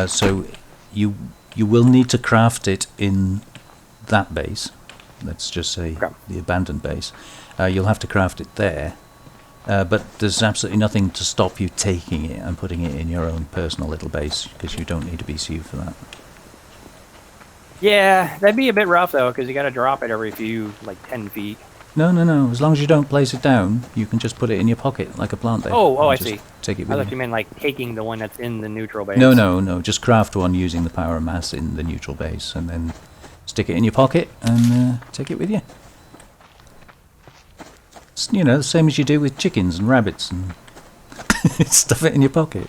Speaker 1: so you will need to craft it in that base. Let's just say the abandoned base. You'll have to craft it there, but there's absolutely nothing to stop you taking it and putting it in your own personal little base, because you don't need a BCU for that.
Speaker 2: Yeah, that'd be a bit rough though, because you got to drop it every few, like 10 feet.
Speaker 1: No. As long as you don't place it down, you can just put it in your pocket like a plant bed.
Speaker 2: Oh, I see.
Speaker 1: Take it
Speaker 2: I
Speaker 1: with
Speaker 2: thought
Speaker 1: you.
Speaker 2: you meant like taking the one that's in the neutral base.
Speaker 1: No. Just craft one using the power of mass in the neutral base, and then stick it in your pocket and take it with you. It's, you know, the same as you do with chickens and rabbits, and stuff it in your pocket.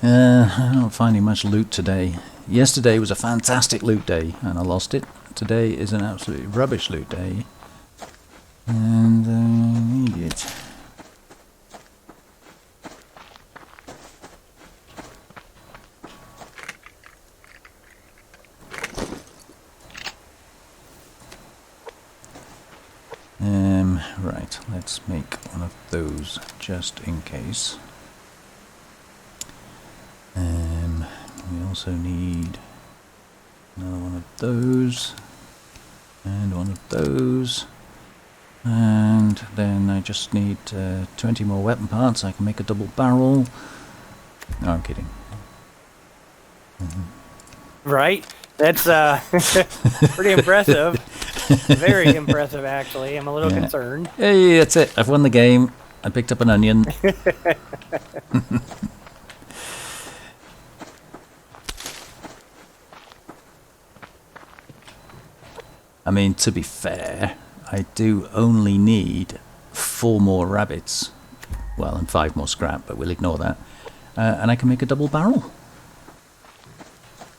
Speaker 1: I'm not finding much loot today. Yesterday was a fantastic loot day, and I lost it. Today is an absolutely rubbish loot day, and I need it. let's make one of those just in case. We also need another one of those, and one of those, and then I just need 20 more weapon parts. I can make a double barrel. No, I'm kidding.
Speaker 2: Right? That's pretty impressive. Very impressive, actually. I'm a little concerned.
Speaker 1: Hey, that's it. I've won the game. I picked up an onion. I mean, to be fair, I do only need 4 more rabbits. Well, and 5 more scrap, but we'll ignore that. And I can make a double barrel.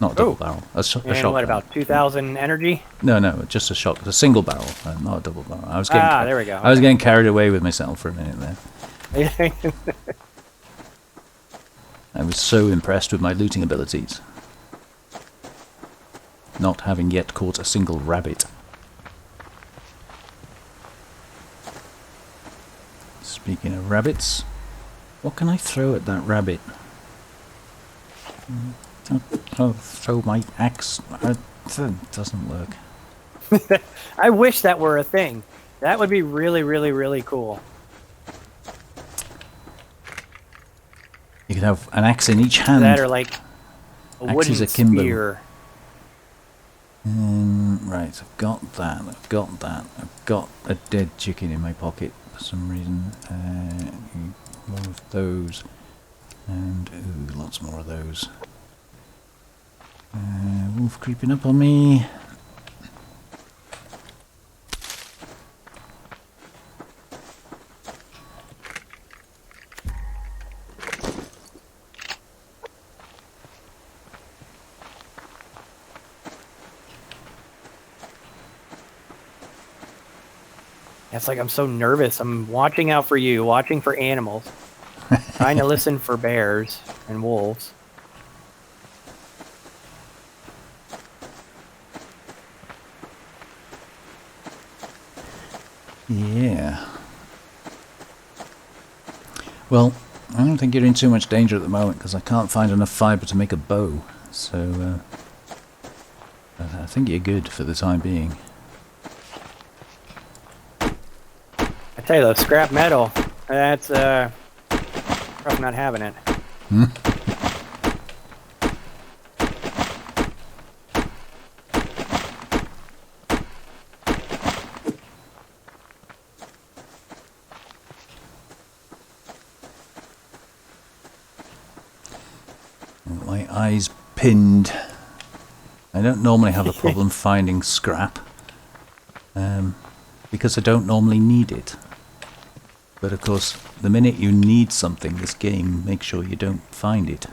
Speaker 1: Not a double barrel. A shotgun.
Speaker 2: What, about 2,000 energy?
Speaker 1: No, just a shotgun. A single barrel, not a double barrel. I was getting
Speaker 2: there we go.
Speaker 1: I was getting carried away with myself for a minute there. I was so impressed with my looting abilities, not having yet caught a single rabbit. Speaking of rabbits, what can I throw at that rabbit? I'll throw my axe. It doesn't work.
Speaker 2: I wish that were a thing. That would be really, really, really cool.
Speaker 1: You could have an axe in each hand.
Speaker 2: That or like a wooden spear.
Speaker 1: Right, I've got that. I've got a dead chicken in my pocket for some reason. More of those. And ooh, lots more of those. Wolf creeping up on me.
Speaker 2: It's like I'm so nervous. I'm watching out for you, watching for animals, trying to listen for bears and wolves.
Speaker 1: Yeah. Well, I don't think you're in too much danger at the moment because I can't find enough fibre to make a bow. So, I think you're good for the time being.
Speaker 2: I tell you, the scrap metal, that's rough not having it.
Speaker 1: My eyes pinned. I don't normally have a problem finding scrap because I don't normally need it. But of course, the minute you need something, this game makes sure you don't find it.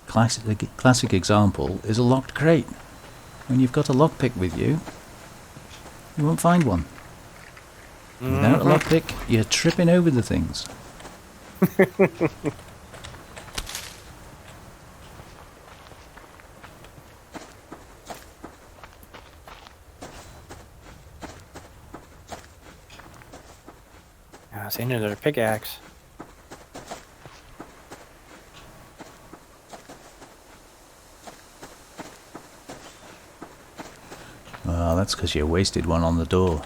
Speaker 1: Classic example is a locked crate. When you've got a lockpick with you, you won't find one. Without a lockpick, you're tripping over the things.
Speaker 2: I see another pickaxe.
Speaker 1: Well, that's because you wasted one on the door.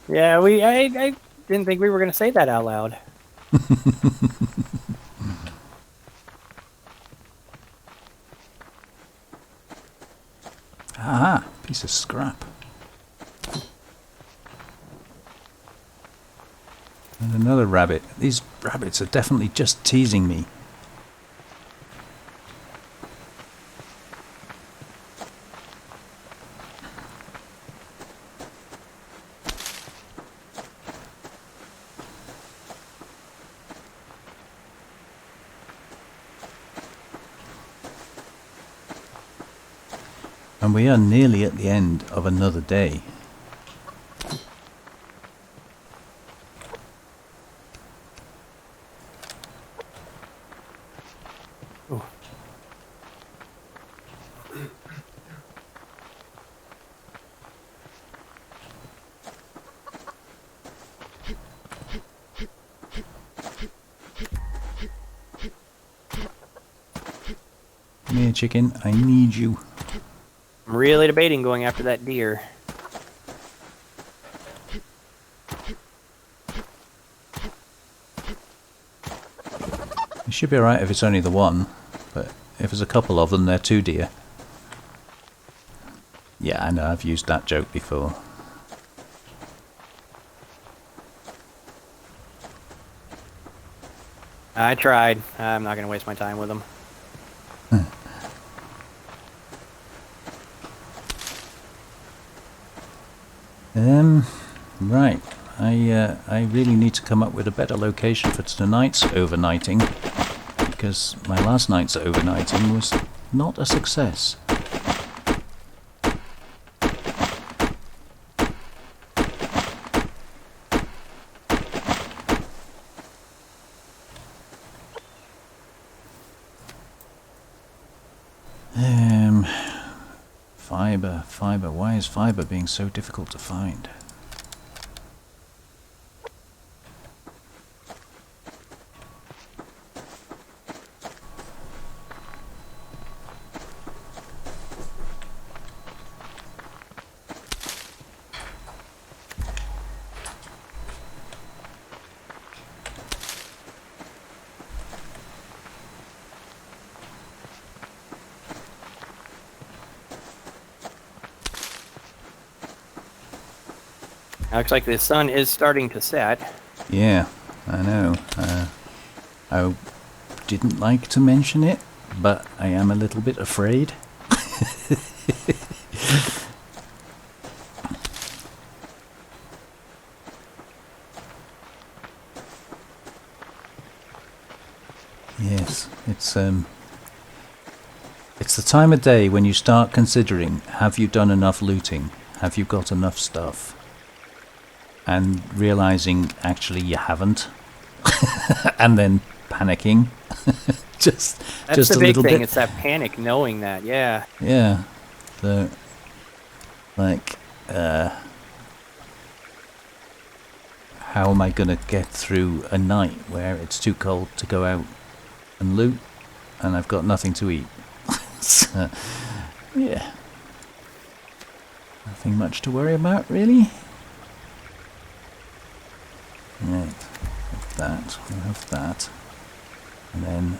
Speaker 2: Yeah, I didn't think we were going to say that out loud.
Speaker 1: Ah, piece of scrap. And another rabbit. These rabbits are definitely just teasing me. And we are nearly at the end of another day.
Speaker 2: Ooh.
Speaker 1: here, chicken. I need you.
Speaker 2: I'm really debating going after that deer.
Speaker 1: It should be alright if it's only the one, but if there's a couple of them, they're 2 deer. Yeah, I know, I've used that joke before.
Speaker 2: I tried. I'm not going to waste my time with them.
Speaker 1: Right. I really need to come up with a better location for tonight's overnighting, because my last night's overnighting was not a success. Fiber. Why is fiber being so difficult to find?
Speaker 2: Looks like the sun is starting to set.
Speaker 1: Yeah, I know. I didn't like to mention it, but I am a little bit afraid. Yes, it's the time of day when you start considering, have you done enough looting? Have you got enough stuff? And realizing actually you haven't, and then panicking. just
Speaker 2: That's
Speaker 1: a
Speaker 2: the big
Speaker 1: little
Speaker 2: thing.
Speaker 1: bit.
Speaker 2: It's that panic, knowing that. Yeah.
Speaker 1: Yeah. So, like, how am I gonna get through a night where it's too cold to go out and loot, and I've got nothing to eat? So, yeah. Nothing much to worry about, really. Right, we'll have that, and then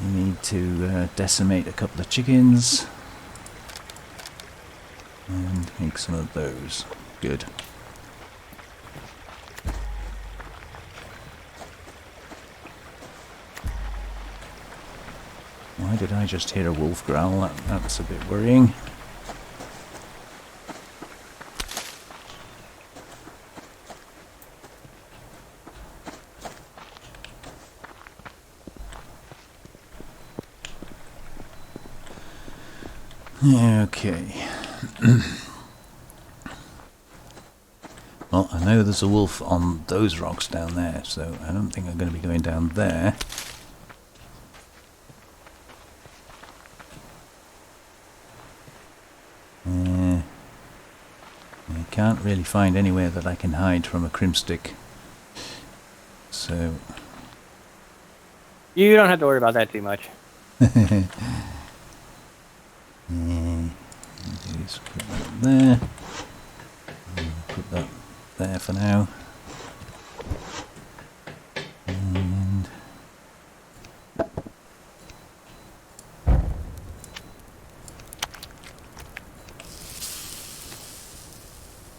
Speaker 1: you need to decimate a couple of chickens, and make some of those. Good. Why did I just hear a wolf growl? That's a bit worrying. Okay. Well, I know there's a wolf on those rocks down there, so I don't think I'm going to be going down there. I can't really find anywhere that I can hide from a Krymstik. So...
Speaker 2: You don't have to worry about that too much.
Speaker 1: Just put that there. Put that there for now. And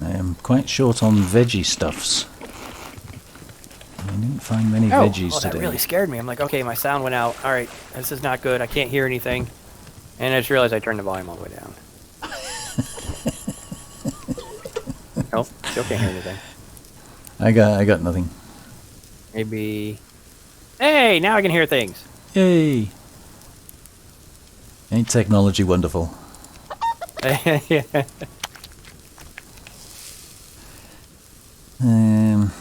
Speaker 1: I am quite short on veggie stuffs. I didn't find many veggies today.
Speaker 2: That really scared me. I'm like, okay, my sound went out. All right, this is not good. I can't hear anything. And I just realized I turned the volume all the way down. Nope, still can't hear anything.
Speaker 1: I got nothing.
Speaker 2: Maybe... Hey, now I can hear things.
Speaker 1: Yay! Ain't technology wonderful?
Speaker 2: Yeah.
Speaker 1: I'm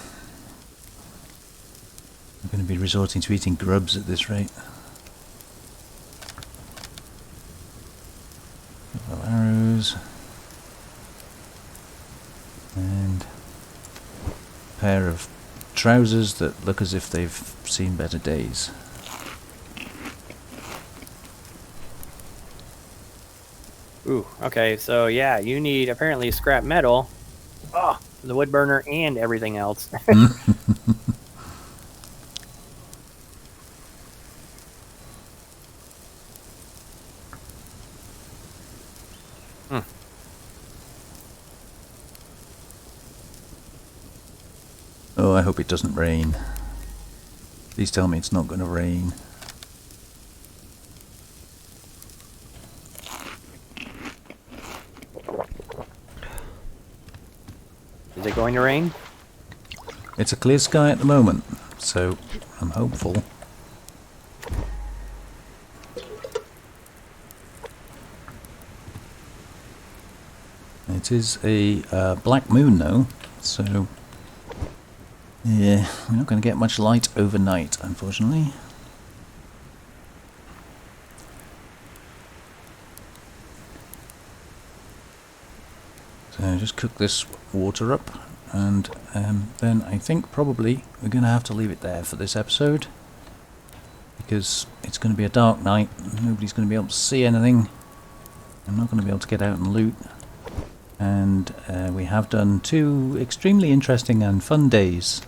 Speaker 1: going to be resorting to eating grubs at this rate. Couple of arrows. And a pair of trousers that look as if they've seen better days.
Speaker 2: Ooh, okay, so yeah, you need apparently scrap metal. Oh, the wood burner and everything else. Hmm.
Speaker 1: Oh, I hope it doesn't rain. Please tell me it's not going to rain.
Speaker 2: Is it going to rain?
Speaker 1: It's a clear sky at the moment, so I'm hopeful. It is a black moon though, so yeah, we're not going to get much light overnight, unfortunately. So just cook this water up, and then I think probably we're going to have to leave it there for this episode, because it's going to be a dark night, nobody's going to be able to see anything, I'm not going to be able to get out and loot, and we have done 2 extremely interesting and fun days.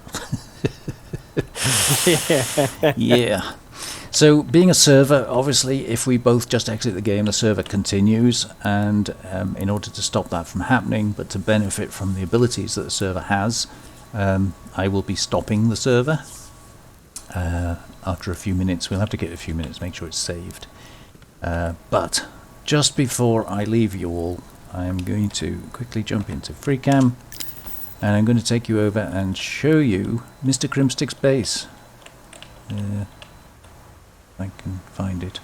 Speaker 1: Yeah. So, being a server, obviously, if we both just exit the game, the server continues, and in order to stop that from happening, but to benefit from the abilities that the server has, I will be stopping the server after a few minutes. We'll have to give it a few minutes, make sure it's saved. But just before I leave you all, I'm going to quickly jump into FreeCam, and I'm going to take you over and show you Mr. Krymstik's base. I can find it.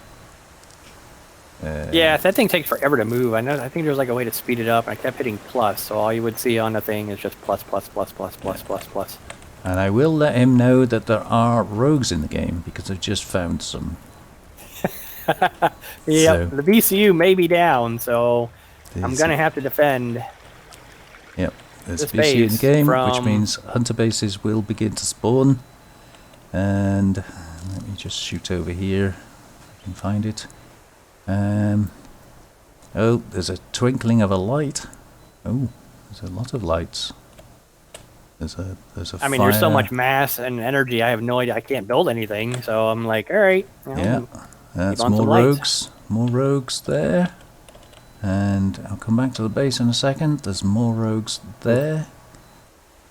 Speaker 2: Yeah, that thing takes forever to move. I think there's like a way to speed it up. I kept hitting plus, so all you would see on the thing is just plus, plus, plus, plus, plus, plus, plus.
Speaker 1: And I will let him know that there are rogues in the game, because I've just found some.
Speaker 2: Yep, the BCU may be down, so I'm going to have to defend.
Speaker 1: Yep, there's BCU in the game, which means hunter bases will begin to spawn. And let me just shoot over here, if I can find it. Oh, there's a twinkling of a light. Oh, there's a lot of lights. There's a
Speaker 2: I mean, there's so much mass and energy, I have no idea. I can't build anything, so I'm like, all right.
Speaker 1: Yeah, that's more rogues. More rogues there. And I'll come back to the base in a second. There's more rogues there.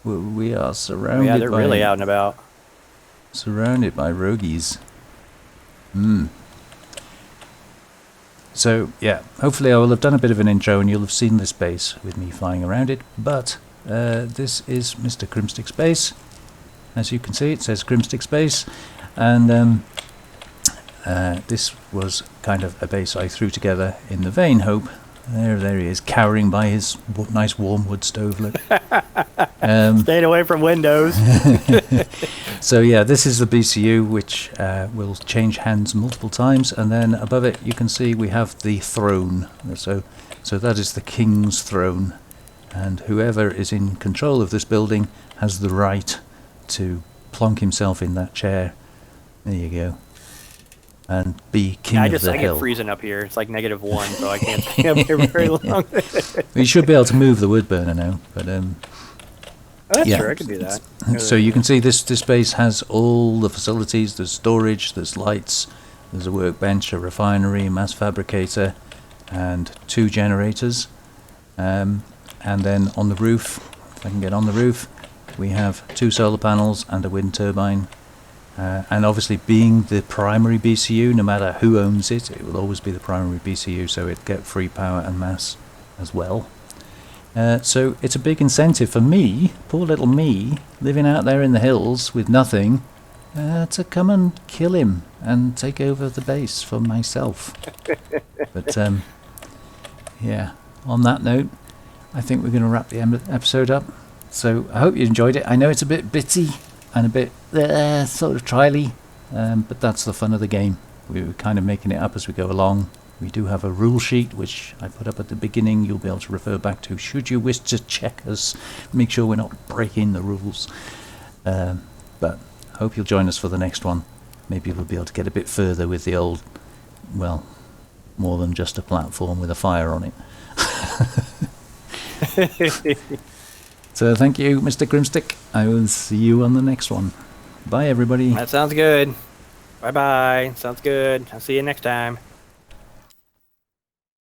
Speaker 1: We are surrounded by...
Speaker 2: Yeah, they're really out and about.
Speaker 1: Surrounded by roguies. So, yeah, hopefully I will have done a bit of an intro and you'll have seen this base with me flying around it. But this is Mr. Krymstik's base. As you can see, it says Krymstik's base. And this was kind of a base I threw together in the vain hope. There he is, cowering by his nice warm wood stove. Look.
Speaker 2: Staying away from windows.
Speaker 1: So yeah, this is the BCU, which will change hands multiple times, and then above it you can see we have the throne. So that is the king's throne, and whoever is in control of this building has the right to plonk himself in that chair. There you go. And be king of the hill.
Speaker 2: I get freezing up here. It's like -1, so I can't stay up here very long.
Speaker 1: You should be able to move the wood burner now, but
Speaker 2: that's
Speaker 1: yeah,
Speaker 2: true. I can do that.
Speaker 1: So you can see this base has all the facilities. There's storage, there's lights, there's a workbench, a refinery, a mass fabricator, and 2 generators. And then on the roof, if I can get on the roof, we have 2 solar panels and a wind turbine. And obviously, being the primary BCU, no matter who owns it, it will always be the primary BCU, so it get free power and mass as well. So it's a big incentive for me, poor little me, living out there in the hills with nothing, to come and kill him and take over the base for myself. But yeah, on that note, I think we're going to wrap the episode up. So I hope you enjoyed it. I know it's a bit bitty and a bit sort of trially, but that's the fun of the game. We're kind of making it up as we go along. We do have a rule sheet which I put up at the beginning. You'll be able to refer back to should you wish to check us, make sure we're not breaking the rules. But hope you'll join us for the next one. Maybe we'll be able to get a bit further with the old, well, more than just a platform with a fire on it. So thank you, Mr. Krymstik. I will see you on the next one. Bye, everybody.
Speaker 2: That sounds good. Bye-bye. Sounds good. I'll see you next time.